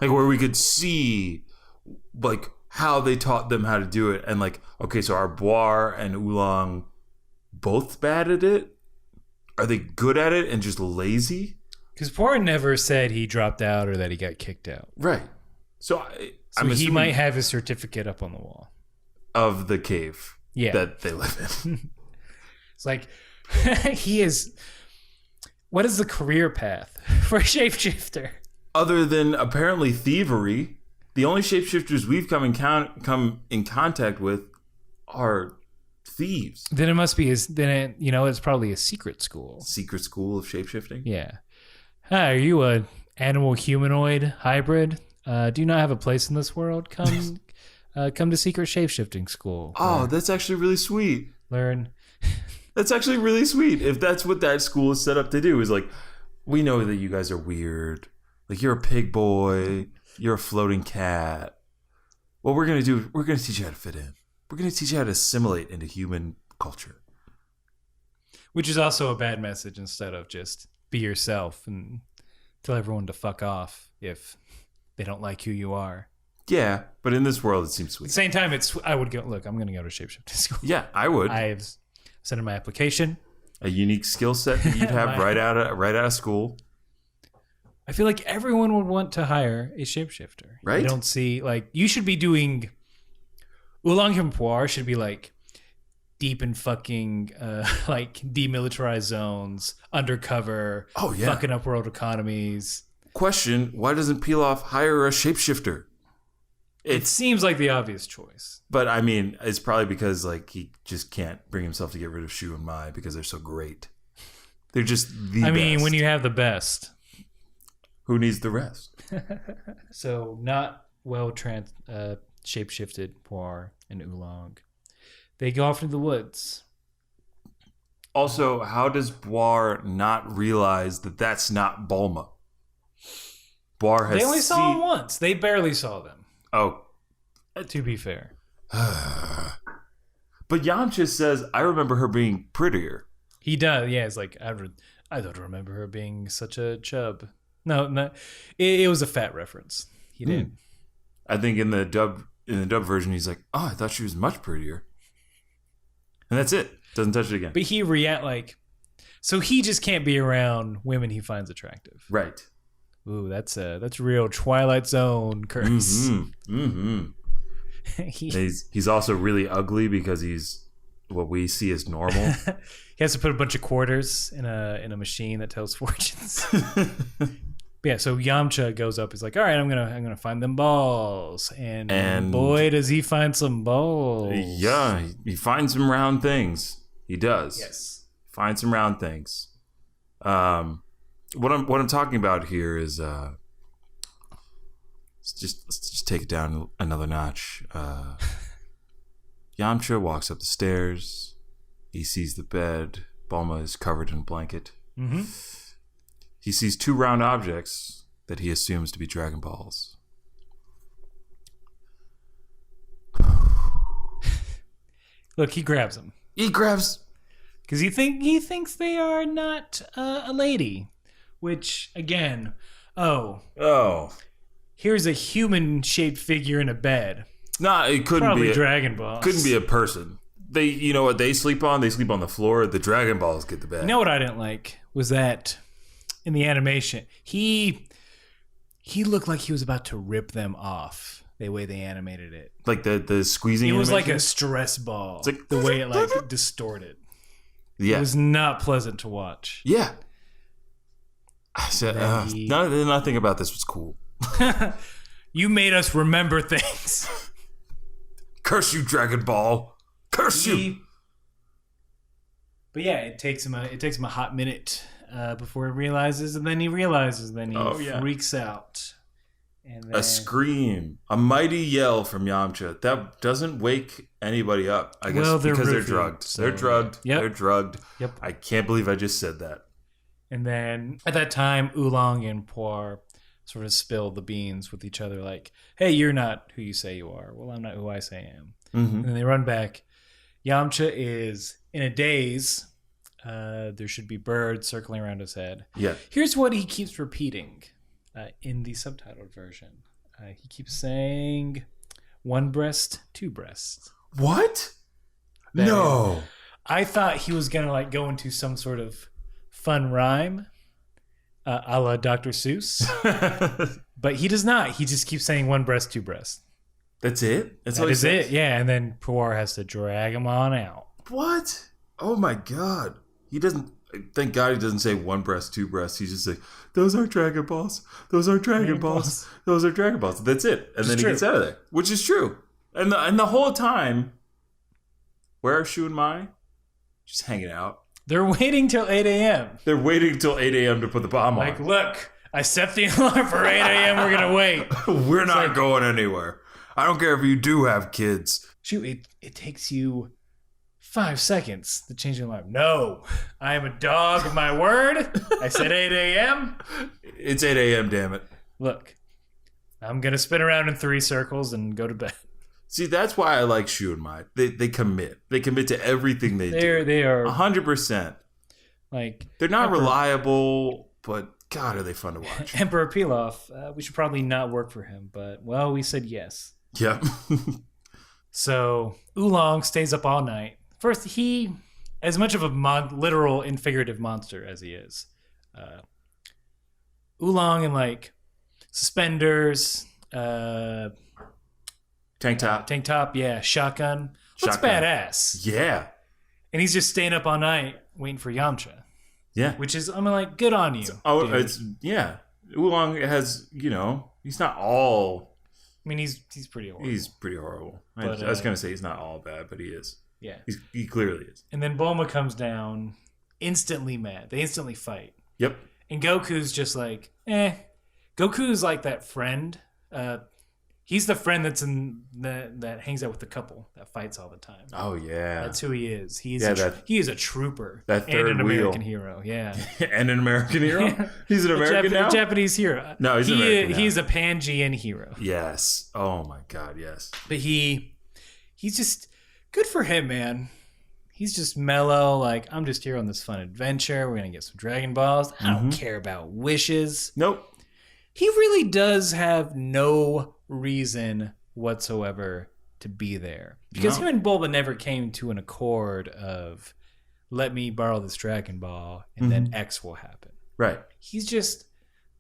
[SPEAKER 1] Like where we could see like how they taught them how to do it. And like, okay, so are Boar and Oolong both bad at it? Are they good at it and just lazy?
[SPEAKER 2] Because Boar never said he dropped out or that he got kicked out.
[SPEAKER 1] Right. So
[SPEAKER 2] he might have his certificate up on the wall.
[SPEAKER 1] Of the cave that they live in.
[SPEAKER 2] It's like, he is... What is the career path for a shapeshifter? Other
[SPEAKER 1] than apparently thievery, the only shapeshifters we've come in contact with are thieves.
[SPEAKER 2] Then it must be it's probably a secret school.
[SPEAKER 1] Secret school of shapeshifting?
[SPEAKER 2] Yeah. Hi, are you a animal humanoid hybrid? Do you not have a place in this world? Come to secret shapeshifting school.
[SPEAKER 1] Oh, that's actually really sweet.
[SPEAKER 2] Learn.
[SPEAKER 1] That's actually really sweet. If that's what that school is set up to do, is like, we know that you guys are weird. Like, you're a pig boy. You're a floating cat. What we're going to do, we're going to teach you how to fit in. We're going to teach you how to assimilate into human culture.
[SPEAKER 2] Which is also a bad message instead of just be yourself and tell everyone to fuck off if they don't like who you are.
[SPEAKER 1] Yeah, but in this world, it seems sweet.
[SPEAKER 2] At the same time, I would go, look, I'm going to go to shapeshifting school.
[SPEAKER 1] Yeah, I would.
[SPEAKER 2] I've sent in my application.
[SPEAKER 1] A unique skill set that you'd have right out of school.
[SPEAKER 2] I feel like everyone would want to hire a shapeshifter.
[SPEAKER 1] Right?
[SPEAKER 2] You don't see, like, you should be doing... Oolong and Poir should be, like, deep in fucking, like, demilitarized zones, undercover, fucking up world economies.
[SPEAKER 1] Question, why doesn't Pilaf hire a shapeshifter?
[SPEAKER 2] It seems like the obvious choice.
[SPEAKER 1] But, I mean, it's probably because, like, he just can't bring himself to get rid of Shu and Mai because they're so great. They're just the best. I mean,
[SPEAKER 2] when you have the best...
[SPEAKER 1] Who needs the rest?
[SPEAKER 2] So, not well shape-shifted Poir and Oolong. They go off into the woods.
[SPEAKER 1] Also, how does Boar not realize that that's not Bulma? Boar has
[SPEAKER 2] They only saw them once. They barely saw them.
[SPEAKER 1] Oh.
[SPEAKER 2] To be fair.
[SPEAKER 1] But Yamcha says, I remember her being prettier.
[SPEAKER 2] He does. Yeah, it's like, I don't remember her being such a chub. No. It was a fat reference. He did.
[SPEAKER 1] I think in the dub version, he's like, oh, I thought she was much prettier. And that's it. Doesn't touch it again.
[SPEAKER 2] But he so he just can't be around women he finds attractive.
[SPEAKER 1] Right.
[SPEAKER 2] Ooh, that's real Twilight Zone curse.
[SPEAKER 1] He's also really ugly because he's what we see as normal.
[SPEAKER 2] He has to put a bunch of quarters in a machine that tells fortunes. But yeah, so Yamcha goes up. He's like, "All right, I'm gonna find them balls," and boy, does he find some balls!
[SPEAKER 1] Yeah, he finds some round things. He does.
[SPEAKER 2] Yes,
[SPEAKER 1] find some round things. What I'm talking about here is let's just take it down another notch. Yamcha walks up the stairs. He sees the bed. Bulma is covered in a blanket.
[SPEAKER 2] Mm-hmm.
[SPEAKER 1] He sees two round objects that he assumes to be Dragon Balls.
[SPEAKER 2] Look, he grabs them.
[SPEAKER 1] Because
[SPEAKER 2] he thinks they are not a lady. Which, again, here's a human-shaped figure in a bed.
[SPEAKER 1] Nah, it couldn't
[SPEAKER 2] Probably
[SPEAKER 1] be
[SPEAKER 2] Dragon Balls.
[SPEAKER 1] Couldn't be a person. You know what they sleep on? They sleep on the floor. The Dragon Balls get the bed.
[SPEAKER 2] You know what I didn't like was that in the animation, he looked like he was about to rip them off. The way they animated it,
[SPEAKER 1] like the squeezing.
[SPEAKER 2] It was
[SPEAKER 1] animation?
[SPEAKER 2] like a stress ball.
[SPEAKER 1] It's like,
[SPEAKER 2] the way it like distorted.
[SPEAKER 1] Yeah,
[SPEAKER 2] it was not pleasant to watch.
[SPEAKER 1] Yeah. I said, nothing about this was cool.
[SPEAKER 2] You made us remember things.
[SPEAKER 1] Curse you, Dragon Ball! Curse you!
[SPEAKER 2] But yeah, it takes him a hot minute before he realizes, and then he realizes, then he
[SPEAKER 1] yeah.
[SPEAKER 2] freaks out. And then,
[SPEAKER 1] A scream, a mighty yell from Yamcha. That doesn't wake anybody up, I guess,
[SPEAKER 2] Well, they're
[SPEAKER 1] because they're
[SPEAKER 2] roofied,
[SPEAKER 1] drugged.
[SPEAKER 2] so,
[SPEAKER 1] They're drugged.
[SPEAKER 2] Yep.
[SPEAKER 1] They're drugged.
[SPEAKER 2] Yep.
[SPEAKER 1] I can't believe I just said that.
[SPEAKER 2] And then at that time, Oolong and Poir sort of spill the beans with each other, like, hey, you're not who you say you are. Well, I'm not who I say I am.
[SPEAKER 1] Mm-hmm.
[SPEAKER 2] And then they run back. Yamcha is in a daze. There should be birds circling around his head.
[SPEAKER 1] Yeah.
[SPEAKER 2] Here's what he keeps repeating in the subtitled version. He keeps saying, one breast, two breasts.
[SPEAKER 1] What? No.
[SPEAKER 2] I thought he was going to like go into some sort of fun rhyme a la Dr. Seuss. But he does not. He just keeps saying one breast, two breasts.
[SPEAKER 1] That's it? That's all
[SPEAKER 2] That
[SPEAKER 1] he
[SPEAKER 2] is
[SPEAKER 1] says?
[SPEAKER 2] it. Yeah, and then Poir has to drag him on out.
[SPEAKER 1] What? Oh my God. He doesn't. Thank God he doesn't say one breast, two breasts. He's just like, those are Dragon Balls. Those are Dragon Balls. Those are Dragon Balls. That's it. And then he gets out of there, which is true. And the whole time, where are Shu and Mai? Just hanging out.
[SPEAKER 2] They're waiting till 8 a.m.
[SPEAKER 1] They're waiting till 8 a.m. to put the bomb
[SPEAKER 2] Like,
[SPEAKER 1] on.
[SPEAKER 2] look, I set the alarm for 8 a.m. We're going to wait.
[SPEAKER 1] We're not going anywhere. I don't care if you do have kids.
[SPEAKER 2] Shoot, it takes you 5 seconds to change the alarm. No, I am a dog of my word. I said 8 a.m.
[SPEAKER 1] It's 8 a.m., damn it.
[SPEAKER 2] Look, I'm going to spin around in 3 circles and go to bed.
[SPEAKER 1] See, that's why I like Shu and Mai. They commit. They commit to everything they do.
[SPEAKER 2] They are
[SPEAKER 1] 100%.
[SPEAKER 2] like
[SPEAKER 1] They're not reliable, but God, are they fun to watch.
[SPEAKER 2] Emperor Pilaf. We should probably not work for him, but well, we said yes.
[SPEAKER 1] Yep.
[SPEAKER 2] So Oolong stays up all night. First, he, as much of a literal and figurative monster as he is, Oolong in like suspenders,
[SPEAKER 1] Tank top.
[SPEAKER 2] Yeah, shotgun. Looks badass.
[SPEAKER 1] Yeah.
[SPEAKER 2] And he's just staying up all night waiting for Yamcha.
[SPEAKER 1] Yeah.
[SPEAKER 2] Which is, I'm like, good on you.
[SPEAKER 1] Dude. It's yeah. Oolong has, he's not all.
[SPEAKER 2] I mean, he's pretty horrible.
[SPEAKER 1] He's pretty horrible.
[SPEAKER 2] But,
[SPEAKER 1] I was gonna say he's not all bad, but he is.
[SPEAKER 2] Yeah.
[SPEAKER 1] He clearly is.
[SPEAKER 2] And then Bulma comes down, instantly mad. They instantly fight.
[SPEAKER 1] Yep.
[SPEAKER 2] And Goku's just like, eh. Goku's like that friend. He's the friend that's that hangs out with the couple that fights all the time.
[SPEAKER 1] Oh yeah.
[SPEAKER 2] That's who he is. He is a trooper.
[SPEAKER 1] That third
[SPEAKER 2] and an
[SPEAKER 1] wheel.
[SPEAKER 2] American hero. Yeah.
[SPEAKER 1] And an American hero?
[SPEAKER 2] Yeah.
[SPEAKER 1] He's an American now?
[SPEAKER 2] A Japanese hero.
[SPEAKER 1] No, he's an American now.
[SPEAKER 2] He's a Pangean hero.
[SPEAKER 1] Yes. Oh my God, yes.
[SPEAKER 2] But he's just good for him, man. He's just mellow, like, I'm just here on this fun adventure. We're going to get some Dragon Balls. I don't care about wishes.
[SPEAKER 1] Nope.
[SPEAKER 2] He really does have no reason whatsoever to be there. Because him and Bulma never came to an accord of, let me borrow this Dragon Ball, and then X will happen.
[SPEAKER 1] Right.
[SPEAKER 2] He's just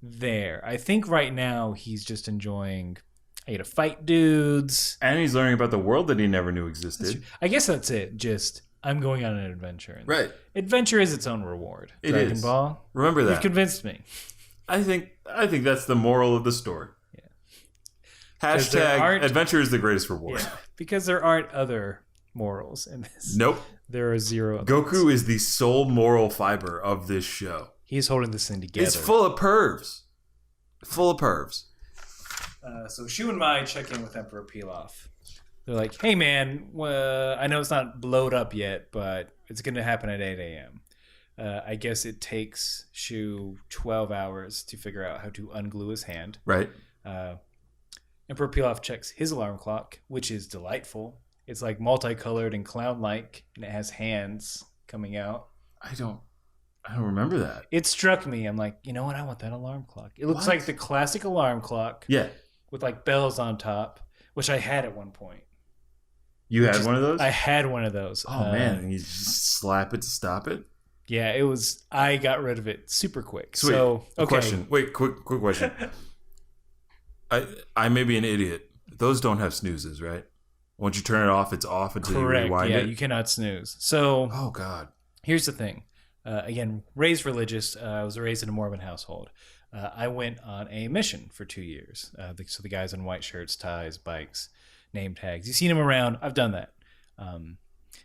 [SPEAKER 2] there. I think right now he's just enjoying, I get to fight dudes.
[SPEAKER 1] And he's learning about the world that he never knew existed.
[SPEAKER 2] I guess that's it. Just, I'm going on an adventure.
[SPEAKER 1] Right.
[SPEAKER 2] Adventure is its own reward.
[SPEAKER 1] It
[SPEAKER 2] Dragon
[SPEAKER 1] is.
[SPEAKER 2] Ball.
[SPEAKER 1] Remember that.
[SPEAKER 2] You've convinced me.
[SPEAKER 1] I think that's the moral of the story.
[SPEAKER 2] Yeah.
[SPEAKER 1] Hashtag adventure is the greatest reward.
[SPEAKER 2] Yeah, because there aren't other morals in this.
[SPEAKER 1] Nope.
[SPEAKER 2] There are zero.
[SPEAKER 1] Goku is the sole moral fiber of this show.
[SPEAKER 2] He's holding this thing together.
[SPEAKER 1] It's full of pervs. Full of pervs.
[SPEAKER 2] So Shu and Mai check in with Emperor Pilaf. They're like, hey man, I know it's not blowed up yet, but it's going to happen at 8 a.m. I guess it takes Shu 12 hours to figure out how to unglue his hand.
[SPEAKER 1] Right.
[SPEAKER 2] Emperor Pilaf checks his alarm clock, which is delightful. It's like multicolored and clown-like, and it has hands coming out.
[SPEAKER 1] I don't remember that.
[SPEAKER 2] It struck me. I'm like, you know what? I want that alarm clock. It looks like the classic alarm clock.
[SPEAKER 1] Yeah.
[SPEAKER 2] With like bells on top, which I had at one point.
[SPEAKER 1] You had one of those?
[SPEAKER 2] I had one of those.
[SPEAKER 1] Oh man, and you just slap it to stop it?
[SPEAKER 2] Yeah, it was. I got rid of it super quick.
[SPEAKER 1] Sweet.
[SPEAKER 2] So, okay.
[SPEAKER 1] Question. Wait, quick question. I may be an idiot. Those don't have snoozes, right? Once you turn it off, it's off until
[SPEAKER 2] Correct.
[SPEAKER 1] you rewind it.
[SPEAKER 2] Yeah, you cannot snooze. So,
[SPEAKER 1] oh God.
[SPEAKER 2] Here's the thing. Again, raised religious. I was raised in a Mormon household. I went on a mission for 2 years. So the guys in white shirts, ties, bikes, name tags. You've seen them around. I've done that. And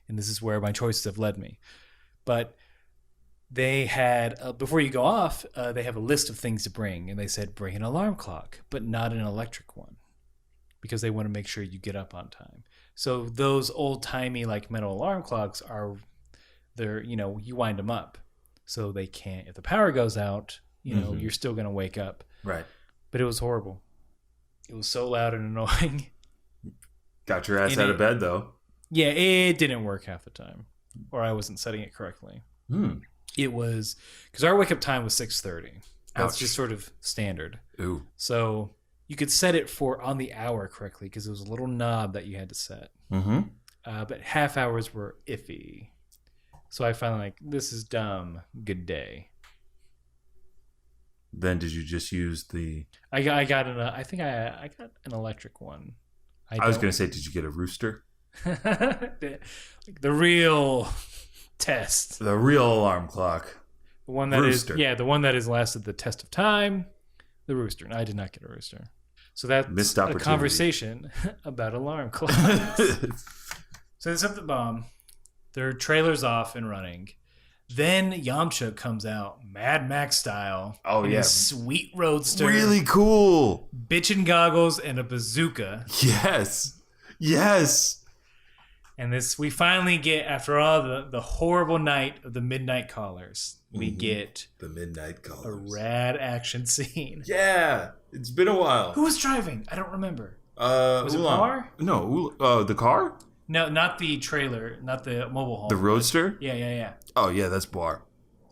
[SPEAKER 2] this is where my choices have led me. But they had, before you go off, they have a list of things to bring. And they said, bring an alarm clock, but not an electric one. Because they want to make sure you get up on time. So those old-timey like metal alarm clocks you wind them up. So they can't, if the power goes out, you're still going to wake up.
[SPEAKER 1] Right.
[SPEAKER 2] But it was horrible. It was so loud and annoying.
[SPEAKER 1] Got your ass out of bed, though.
[SPEAKER 2] Yeah, it didn't work half the time. Or I wasn't setting it correctly. It was, because our wake-up time was 6:30. That's just sort of standard.
[SPEAKER 1] Ooh.
[SPEAKER 2] So you could set it for on the hour correctly because it was a little knob that you had to set. But half hours were iffy. So I finally this is dumb. Good day.
[SPEAKER 1] Then did you just use the...
[SPEAKER 2] I got an electric one.
[SPEAKER 1] I was going to say, did you get a rooster?
[SPEAKER 2] the real test.
[SPEAKER 1] The real alarm clock.
[SPEAKER 2] The one that rooster. The one that has lasted the test of time. The rooster. No, I did not get a rooster. So that's
[SPEAKER 1] missed
[SPEAKER 2] a
[SPEAKER 1] opportunity.
[SPEAKER 2] Conversation about alarm clocks. So they set the bomb. Their trailer's off and running. Then Yamcha comes out, Mad Max style.
[SPEAKER 1] Oh, yeah.
[SPEAKER 2] Sweet roadster.
[SPEAKER 1] Really cool.
[SPEAKER 2] Bitchin' goggles and a bazooka.
[SPEAKER 1] Yes.
[SPEAKER 2] And we finally get, after all the horrible night of the Midnight Callers, we get
[SPEAKER 1] the Midnight Callers.
[SPEAKER 2] A rad action scene.
[SPEAKER 1] Yeah. It's been a while.
[SPEAKER 2] Who was driving? I don't remember.
[SPEAKER 1] Was
[SPEAKER 2] Oolong. It Bar?
[SPEAKER 1] No, the car?
[SPEAKER 2] No, not the trailer, not the mobile home.
[SPEAKER 1] The roadster?
[SPEAKER 2] Yeah.
[SPEAKER 1] Oh, yeah, that's Bar.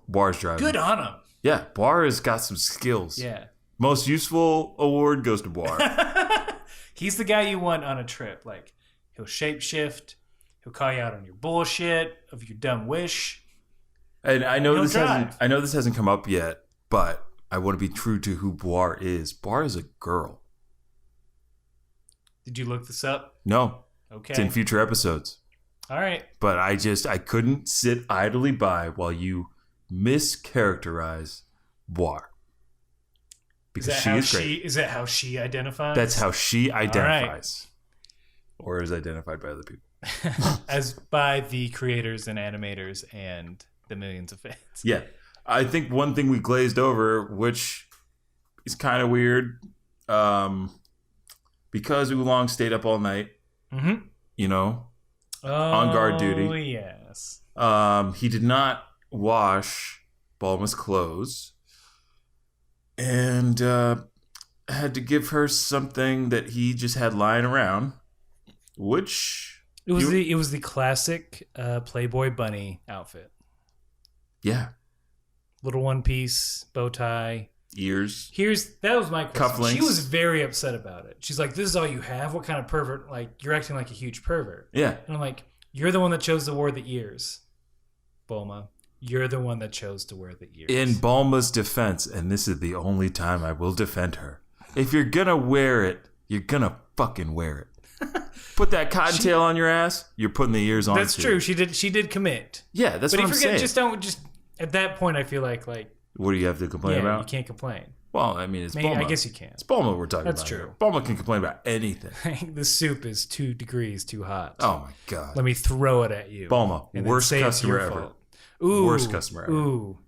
[SPEAKER 1] Bar's driving.
[SPEAKER 2] Good on him.
[SPEAKER 1] Yeah, Bar has got some skills.
[SPEAKER 2] Yeah.
[SPEAKER 1] Most useful award goes to Bar.
[SPEAKER 2] He's the guy you want on a trip. Like, he'll shapeshift. He'll call you out on your bullshit, of your dumb wish.
[SPEAKER 1] And I know this hasn't come up yet, but I want to be true to who Bar is. Bar is a girl.
[SPEAKER 2] Did you look this up?
[SPEAKER 1] No.
[SPEAKER 2] Okay.
[SPEAKER 1] It's in future episodes.
[SPEAKER 2] All right.
[SPEAKER 1] But I couldn't sit idly by while you mischaracterize Bar. Because she is great.
[SPEAKER 2] Is that how she identifies?
[SPEAKER 1] That's how she identifies. Right. Or is identified by other people.
[SPEAKER 2] As by the creators and animators and the millions of fans.
[SPEAKER 1] Yeah. I think one thing we glazed over, which is kind of weird, because Oolong stayed up all night, on guard duty.
[SPEAKER 2] Oh, yes.
[SPEAKER 1] He did not wash Bulma's clothes and had to give her something that he just had lying around, which...
[SPEAKER 2] It was the classic Playboy bunny outfit.
[SPEAKER 1] Yeah.
[SPEAKER 2] Little one piece, bow tie.
[SPEAKER 1] Ears.
[SPEAKER 2] That was my question.
[SPEAKER 1] Cufflinks.
[SPEAKER 2] She was very upset about it. She's like, this is all you have? What kind of pervert? Like, you're acting like a huge pervert.
[SPEAKER 1] Yeah.
[SPEAKER 2] And I'm like, you're the one that chose to wear the ears, Bulma. You're the one that chose to wear the ears.
[SPEAKER 1] In Bulma's defense, and this is the only time I will defend her, if you're gonna wear it, you're gonna fucking wear it. Put that cottontail on your ass, you're putting the ears on.
[SPEAKER 2] That's true. She did commit.
[SPEAKER 1] Yeah, that's what I'm saying.
[SPEAKER 2] Just at that point, I feel like
[SPEAKER 1] what do you have to complain about?
[SPEAKER 2] You can't complain.
[SPEAKER 1] Well, I mean, it's Bulma.
[SPEAKER 2] I guess you can.
[SPEAKER 1] It's Bulma we're talking about.
[SPEAKER 2] That's true.
[SPEAKER 1] Here. Bulma can complain about anything.
[SPEAKER 2] The soup is 2 degrees too hot.
[SPEAKER 1] Oh my god.
[SPEAKER 2] Let me throw it at you.
[SPEAKER 1] Bulma, worst customer ever.
[SPEAKER 2] Fault. Ooh,
[SPEAKER 1] worst customer ever.
[SPEAKER 2] Ooh.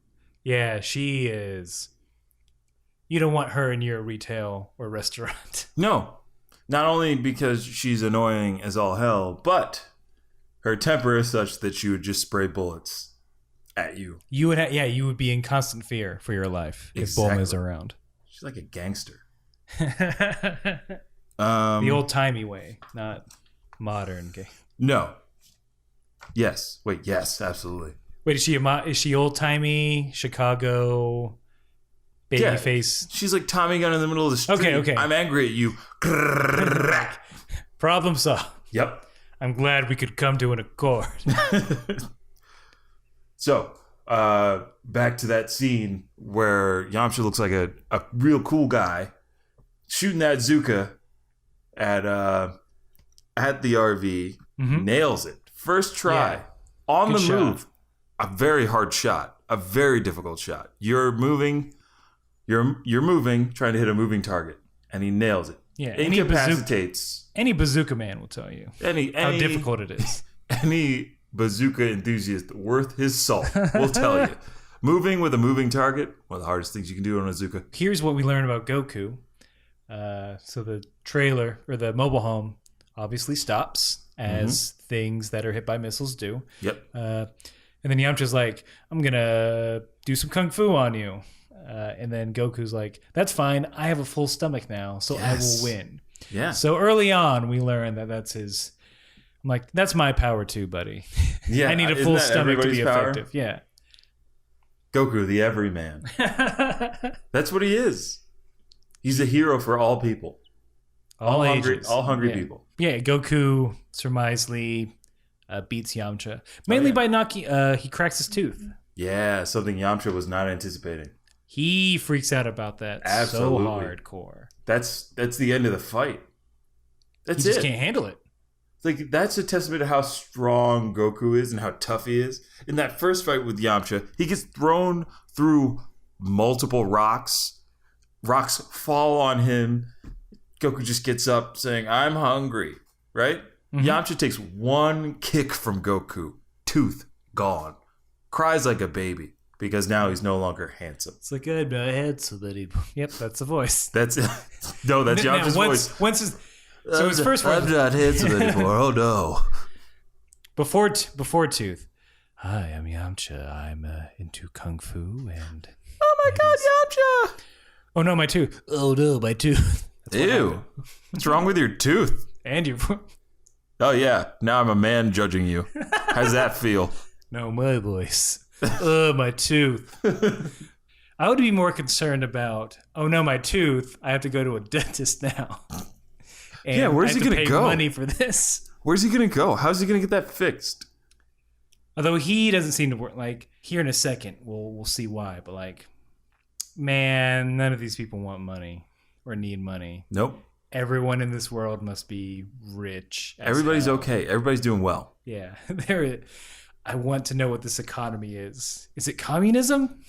[SPEAKER 2] Yeah, she is. You don't want her in your retail or restaurant.
[SPEAKER 1] No. Not only because she's annoying as all hell, but her temper is such that she would just spray bullets at you.
[SPEAKER 2] You would be in constant fear for your life if Bulma is around.
[SPEAKER 1] She's like a gangster.
[SPEAKER 2] The old-timey way, not modern game.
[SPEAKER 1] No. Yes. Wait, yes, absolutely.
[SPEAKER 2] Wait, is she old-timey, Chicago... Baby face.
[SPEAKER 1] She's like Tommy Gun in the middle of the street.
[SPEAKER 2] Okay.
[SPEAKER 1] I'm angry at you.
[SPEAKER 2] Problem solved.
[SPEAKER 1] Yep.
[SPEAKER 2] I'm glad we could come to an accord.
[SPEAKER 1] So, back to that scene where Yamcha looks like a real cool guy shooting that Zuka at the RV, nails it. First try. On
[SPEAKER 2] Good
[SPEAKER 1] the
[SPEAKER 2] shot.
[SPEAKER 1] move. A very hard shot. A very difficult shot. You're moving, trying to hit a moving target, and he nails it.
[SPEAKER 2] Yeah,
[SPEAKER 1] incapacitates.
[SPEAKER 2] Any bazooka man will tell you how difficult it is.
[SPEAKER 1] Any bazooka enthusiast worth his salt will tell you Moving with a moving target, one of the hardest things you can do on Azuka.
[SPEAKER 2] Here's what we learn about Goku. So the trailer or the mobile home obviously stops as things that are hit by missiles do.
[SPEAKER 1] Yep.
[SPEAKER 2] And then Yamcha's like, I'm going to do some kung fu on you. And then Goku's like, that's fine. I have a full stomach now, so I will win.
[SPEAKER 1] Yeah.
[SPEAKER 2] So early on, we learn that that's his. I'm like, that's my power too, buddy.
[SPEAKER 1] Yeah.
[SPEAKER 2] I need a full stomach to be
[SPEAKER 1] power?
[SPEAKER 2] effective. Yeah.
[SPEAKER 1] Goku, the everyman. That's what he is. He's a hero for all people.
[SPEAKER 2] All ages.
[SPEAKER 1] Hungry people.
[SPEAKER 2] Yeah, Goku surmisely beats Yamcha. Mainly by knocking, he cracks his tooth.
[SPEAKER 1] Yeah, something Yamcha was not anticipating.
[SPEAKER 2] He freaks out about that.
[SPEAKER 1] Absolutely.
[SPEAKER 2] So hardcore.
[SPEAKER 1] That's the end of the fight. That's
[SPEAKER 2] he just can't handle it.
[SPEAKER 1] Like, that's a testament to how strong Goku is and how tough he is. In that first fight with Yamcha, he gets thrown through multiple rocks. Rocks fall on him. Goku just gets up saying, I'm hungry, right? Mm-hmm. Yamcha takes one kick from Goku. Tooth gone. Cries like a baby because now he's no longer handsome.
[SPEAKER 2] It's like, I'm not handsome anymore. Yep, that's the voice.
[SPEAKER 1] That's Yamcha's voice.
[SPEAKER 2] So his first one.
[SPEAKER 1] I'm not handsome anymore. Oh no.
[SPEAKER 2] Before Tooth. Hi, I'm Yamcha. I'm into kung fu and.
[SPEAKER 1] Oh my God, Yamcha!
[SPEAKER 2] Oh no, my tooth. Oh no, my tooth.
[SPEAKER 1] Ew. What's wrong with your tooth?
[SPEAKER 2] And your.
[SPEAKER 1] Oh yeah, now I'm a man judging you. How's that feel?
[SPEAKER 2] No, my voice. Oh, my tooth. I would be more concerned about. Oh no, my tooth. I have to go to a dentist now. And
[SPEAKER 1] yeah, where's he going to go?
[SPEAKER 2] Money for this.
[SPEAKER 1] Where's he going to go? How's he going to get that fixed?
[SPEAKER 2] Although he doesn't seem to work. Like, here in a second, we'll see why. But like, man, none of these people want money or need money.
[SPEAKER 1] Nope.
[SPEAKER 2] Everyone in this world must be rich.
[SPEAKER 1] Everybody's okay. Everybody's doing well.
[SPEAKER 2] Yeah. I want to know what this economy is. Is it communism?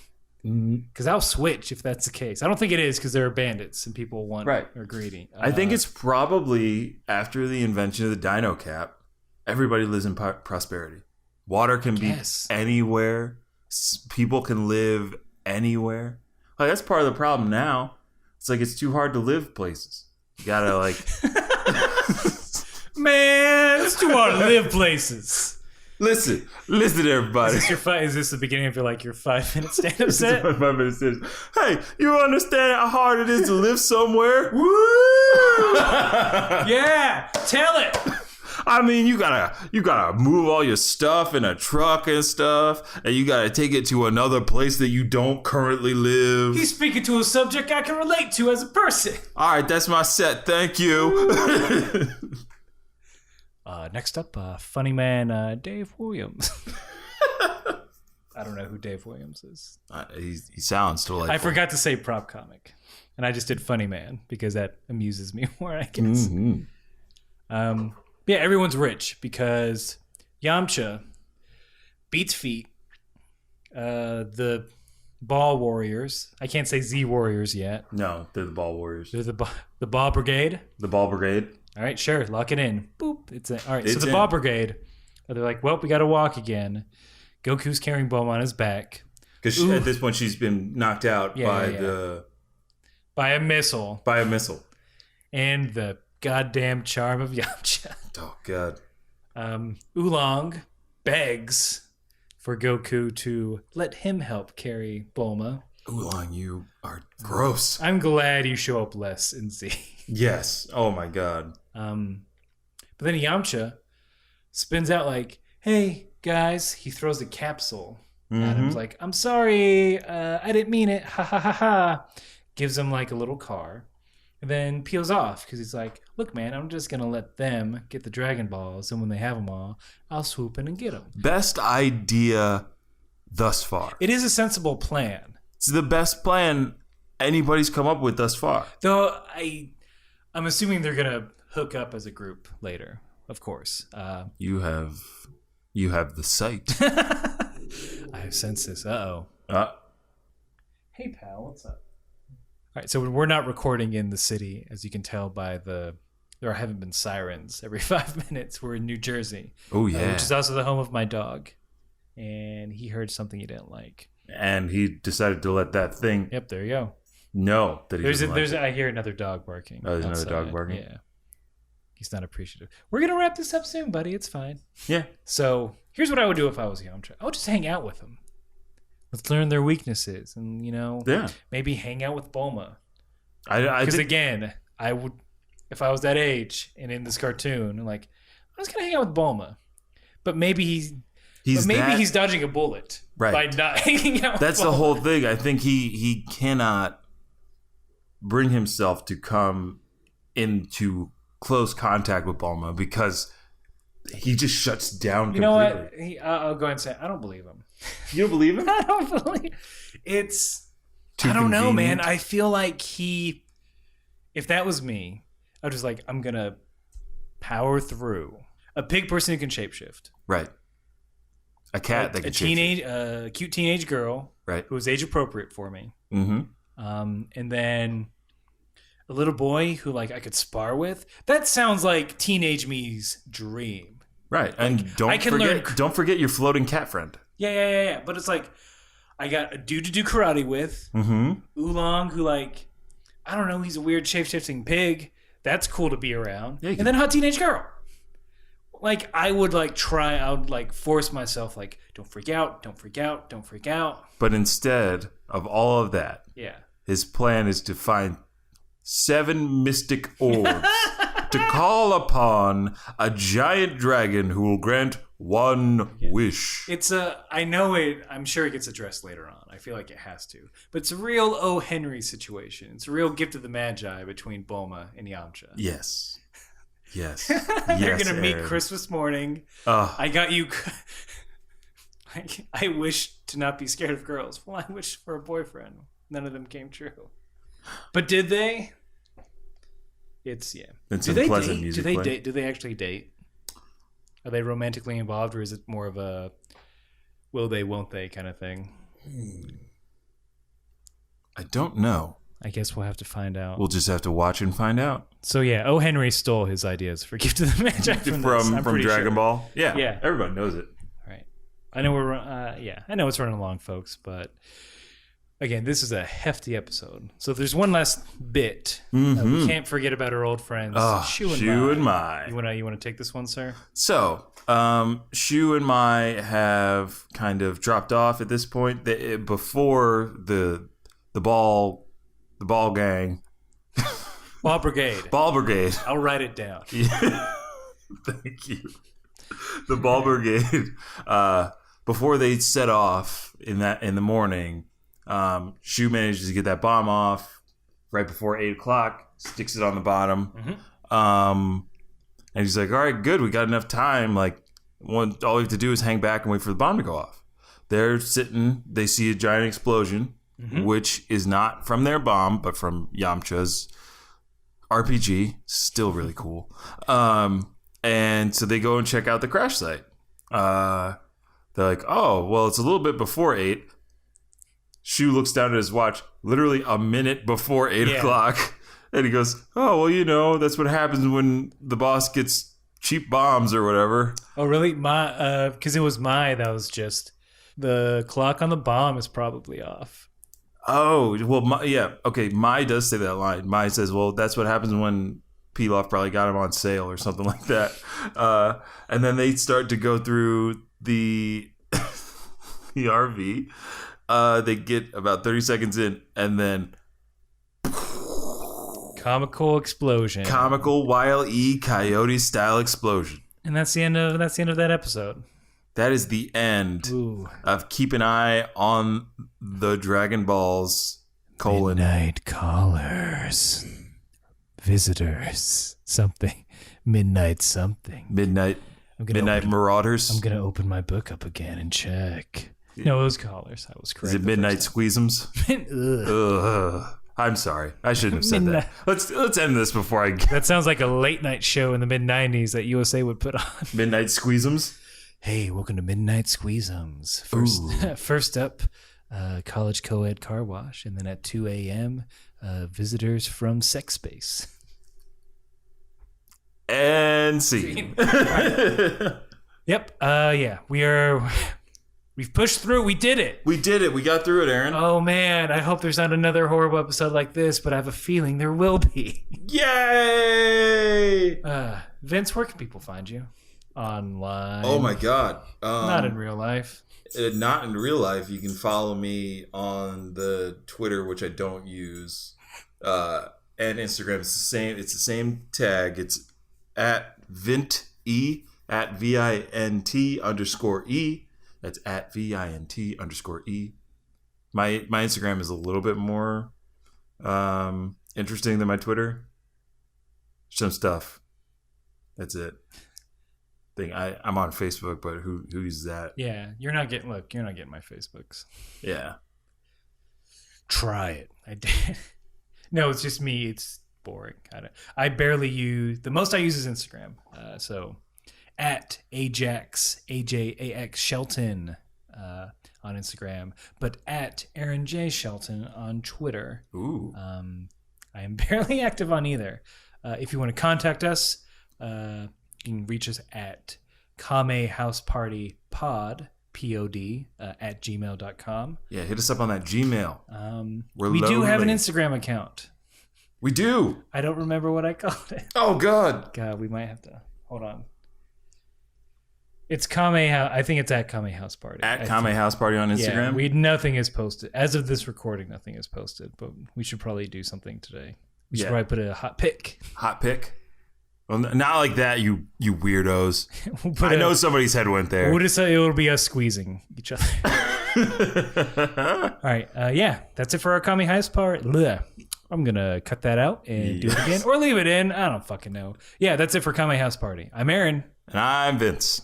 [SPEAKER 2] Because I'll switch if that's the case. I don't think it is because there are bandits and people are greedy.
[SPEAKER 1] I think it's probably after the invention of the dino cap, everybody lives in prosperity. Water can be anywhere. People can live anywhere. Like, that's part of the problem now. It's like it's too hard to live places. You gotta like...
[SPEAKER 2] Man, it's too hard to live places.
[SPEAKER 1] Listen, everybody.
[SPEAKER 2] Is this the beginning of your 5-minute stand-up set?
[SPEAKER 1] 5-minute stand-up. Hey, you understand how hard it is to live somewhere?
[SPEAKER 2] Woo! Yeah, tell it.
[SPEAKER 1] I mean, you gotta move all your stuff in a truck and stuff, and you gotta take it to another place that you don't currently live.
[SPEAKER 2] He's speaking to a subject I can relate to as a person.
[SPEAKER 1] All right, that's my set. Thank you.
[SPEAKER 2] Next up, funny man Dave Williams. I don't know who Dave Williams is.
[SPEAKER 1] He sounds delightful.
[SPEAKER 2] I forgot to say prop comic, and I just did funny man because that amuses me more, I guess. Mm-hmm. Yeah, everyone's rich because Yamcha beats feet. The Ball Warriors. I can't say Z Warriors yet.
[SPEAKER 1] No, they're the Ball Warriors.
[SPEAKER 2] They're the Ball Brigade.
[SPEAKER 1] The Ball Brigade.
[SPEAKER 2] All right, sure. Lock it in. Boop. All right, so the Ball Brigade, they're like, well, we got to walk again. Goku's carrying Bulma on his back.
[SPEAKER 1] Because at this point, she's been knocked out
[SPEAKER 2] by a missile.
[SPEAKER 1] By a missile.
[SPEAKER 2] And the goddamn charm of Yamcha.
[SPEAKER 1] Oh, God.
[SPEAKER 2] Oolong begs for Goku to let him help carry Bulma.
[SPEAKER 1] Oolong, you are gross.
[SPEAKER 2] I'm glad you show up less in Z.
[SPEAKER 1] Yes. Oh, my God.
[SPEAKER 2] But then Yamcha spins out like, hey, guys. He throws a capsule at him. He's like, I'm sorry. I didn't mean it. Ha, ha, ha, ha. Gives him like a little car. And then peels off because he's like, look, man, I'm just going to let them get the Dragon Balls. And when they have them all, I'll swoop in and get them.
[SPEAKER 1] Best idea thus far.
[SPEAKER 2] It is a sensible plan.
[SPEAKER 1] It's the best plan anybody's come up with thus far.
[SPEAKER 2] Though I'm assuming they're going to hook up as a group later, of course.
[SPEAKER 1] You have the sight.
[SPEAKER 2] I have sensed this. Uh-oh. Hey, pal, what's up? All right, so we're not recording in the city, as you can tell by there haven't been sirens every 5 minutes. We're in New Jersey.
[SPEAKER 1] Oh, yeah.
[SPEAKER 2] Which is also the home of my dog. And he heard something he didn't like.
[SPEAKER 1] and he decided to let that thing
[SPEAKER 2] Yep, there you go.
[SPEAKER 1] know that he doesn't like it.
[SPEAKER 2] I hear another dog barking.
[SPEAKER 1] Oh, there's
[SPEAKER 2] outside.
[SPEAKER 1] another dog barking?
[SPEAKER 2] Yeah. He's not appreciative. We're going to wrap this up soon, buddy. It's fine.
[SPEAKER 1] Yeah.
[SPEAKER 2] So here's what I would do if I was Yamcha. I would just hang out with them. Let's learn their weaknesses and, maybe hang out with Bulma. Because again, I would, if I was that age and in this cartoon, like, I was going to hang out with Bulma. But maybe he's dodging a bullet by not hanging out with
[SPEAKER 1] That's
[SPEAKER 2] Bulma.
[SPEAKER 1] the whole thing. I think he cannot bring himself to come into close contact with Bulma because he just shuts down completely.
[SPEAKER 2] You know what? I'll go ahead and say I don't believe him.
[SPEAKER 1] You don't believe him?
[SPEAKER 2] I don't believe it's
[SPEAKER 1] Too
[SPEAKER 2] I don't know,
[SPEAKER 1] convenient?
[SPEAKER 2] man. I feel like if that was me, I was just like, I'm gonna power through. A pig person who can shapeshift.
[SPEAKER 1] Right. A cat that can
[SPEAKER 2] a cute teenage girl,
[SPEAKER 1] right,
[SPEAKER 2] who was age appropriate for me.
[SPEAKER 1] Mm-hmm.
[SPEAKER 2] And then a little boy who like I could spar with. That sounds like teenage me's dream.
[SPEAKER 1] Right. And don't forget your floating cat friend.
[SPEAKER 2] Yeah. But it's like I got a dude to do karate with.
[SPEAKER 1] Mm-hmm.
[SPEAKER 2] Oolong, who like I don't know, he's a weird shape-shifting pig. That's cool to be around.
[SPEAKER 1] Yeah,
[SPEAKER 2] and then a hot teenage girl. Like I would force myself like don't freak out.
[SPEAKER 1] But instead of all of that,
[SPEAKER 2] Yeah.
[SPEAKER 1] his plan is to find 7 mystic orbs to call upon a giant dragon who will grant one wish.
[SPEAKER 2] I'm sure it gets addressed later on. I feel like it has to. But it's a real O. Henry situation. It's a real gift of the Magi between Bulma and Yamcha.
[SPEAKER 1] Yes.
[SPEAKER 2] They're going to meet Christmas morning. I got you. I wish to not be scared of girls. Well, I wish for a boyfriend. None of them came true. But did they? It's
[SPEAKER 1] It's a pleasant music.
[SPEAKER 2] Do they date? Do they actually date? Are they romantically involved, or is it more of a will they, won't they kind of thing?
[SPEAKER 1] I don't know.
[SPEAKER 2] I guess we'll have to find out.
[SPEAKER 1] We'll just have to watch and find out.
[SPEAKER 2] So O. Henry stole his ideas for Gift of the Magi
[SPEAKER 1] from Dragon Ball. Yeah, everybody knows it.
[SPEAKER 2] Right. I know I know it's running along, folks, but again, this is a hefty episode. So there's one last bit. We can't forget about our old friends, Shu and Mai. You want to take this one, sir?
[SPEAKER 1] So, Shu and Mai have kind of dropped off at this point. Before the ball gang.
[SPEAKER 2] Ball Brigade.
[SPEAKER 1] Ball Brigade.
[SPEAKER 2] I'll write it down.
[SPEAKER 1] Thank you. The Ball Brigade. Before they set off in the morning, Shu manages to get that bomb off right before 8 o'clock. Sticks it on the bottom. Mm-hmm. And he's like, "All right, good. We got enough time. Like, all we have to do is hang back and wait for the bomb to go off." They're sitting. They see a giant explosion. Mm-hmm. Which is not from their bomb, but from Yamcha's RPG. Still really cool. And so they go and check out the crash site. They're like, "Oh, well, it's a little bit before 8. Shu looks down at his watch, literally a minute before 8 o'clock. And he goes, "Oh, well, that's what happens when the boss gets cheap bombs or whatever."
[SPEAKER 2] Oh, really? Because it was Mai that was just the clock on the bomb is probably off.
[SPEAKER 1] Oh, well, okay. Mai does say that line. Mai says, "Well, that's what happens when Pilaf probably got him on sale or something like that." And then they start to go through the RV. They get about 30 seconds in, and then
[SPEAKER 2] comical explosion.
[SPEAKER 1] Comical Wile E. Coyote style explosion.
[SPEAKER 2] And that's the end of that episode.
[SPEAKER 1] That is the end of Keep an Eye on the Dragon Balls,
[SPEAKER 2] Midnight callers. Visitors. Something. Midnight something.
[SPEAKER 1] Midnight Marauders.
[SPEAKER 2] I'm going to open my book up again and check. No, it was callers. I was correct.
[SPEAKER 1] Is it Midnight Squeezums? I'm sorry. I shouldn't have said that. Let's end this before I get...
[SPEAKER 2] That sounds like a late night show in the mid-90s that USA would put on.
[SPEAKER 1] Midnight Squeezums?
[SPEAKER 2] Hey, welcome to Midnight Squeezums. First up, college co-ed car wash. And then at 2 a.m., visitors from sex space.
[SPEAKER 1] And scene.
[SPEAKER 2] Yep. We are We've pushed through. We did it.
[SPEAKER 1] We did it. We got through it, Aaron.
[SPEAKER 2] Oh, man. I hope there's not another horrible episode like this, but I have a feeling there will be.
[SPEAKER 1] Yay!
[SPEAKER 2] Vince, where can people find you? Online.
[SPEAKER 1] Oh, my God.
[SPEAKER 2] Not in real life.
[SPEAKER 1] Not in real life. You can follow me on the Twitter, which I don't use, and Instagram. It's the same tag. It's at VintE, at VINT_E. That's at VINT_E. My Instagram is a little bit more interesting than my Twitter. Some stuff. That's it. I'm on Facebook, but who uses that?
[SPEAKER 2] Yeah, you're not getting my Facebooks.
[SPEAKER 1] Yeah.
[SPEAKER 2] Try it. I did. No, it's just me. It's boring. I barely use. The most I use is Instagram. So at Ajax AJAX Shelton on Instagram, but at Aaron J Shelton on Twitter.
[SPEAKER 1] Ooh.
[SPEAKER 2] I am barely active on either. If you want to contact us, you can reach us at Kame House Party Pod, POD, at gmail.com.
[SPEAKER 1] Yeah, hit us up on that Gmail.
[SPEAKER 2] We do have an Instagram account.
[SPEAKER 1] We do.
[SPEAKER 2] I don't remember what I called it.
[SPEAKER 1] Oh, God.
[SPEAKER 2] God, we might have to. Hold on. It's Kame House. I think it's at Kame House Party.
[SPEAKER 1] At Kame House Party on Instagram?
[SPEAKER 2] Yeah, nothing is posted. As of this recording, nothing is posted, but we should probably do something today. We should probably put a hot pick.
[SPEAKER 1] Hot pick? Well, not like that, you weirdos. I know somebody's head went there.
[SPEAKER 2] We'll just say it'll be us squeezing each other. All right. That's it for our Kame House Party. I'm going to cut that out and do it again. Or leave it in. I don't fucking know. Yeah, that's it for Kame House Party. I'm Aaron.
[SPEAKER 1] And I'm Vince.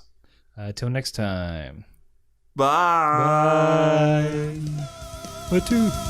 [SPEAKER 2] Till next time.
[SPEAKER 1] Bye.
[SPEAKER 2] Bye. What to?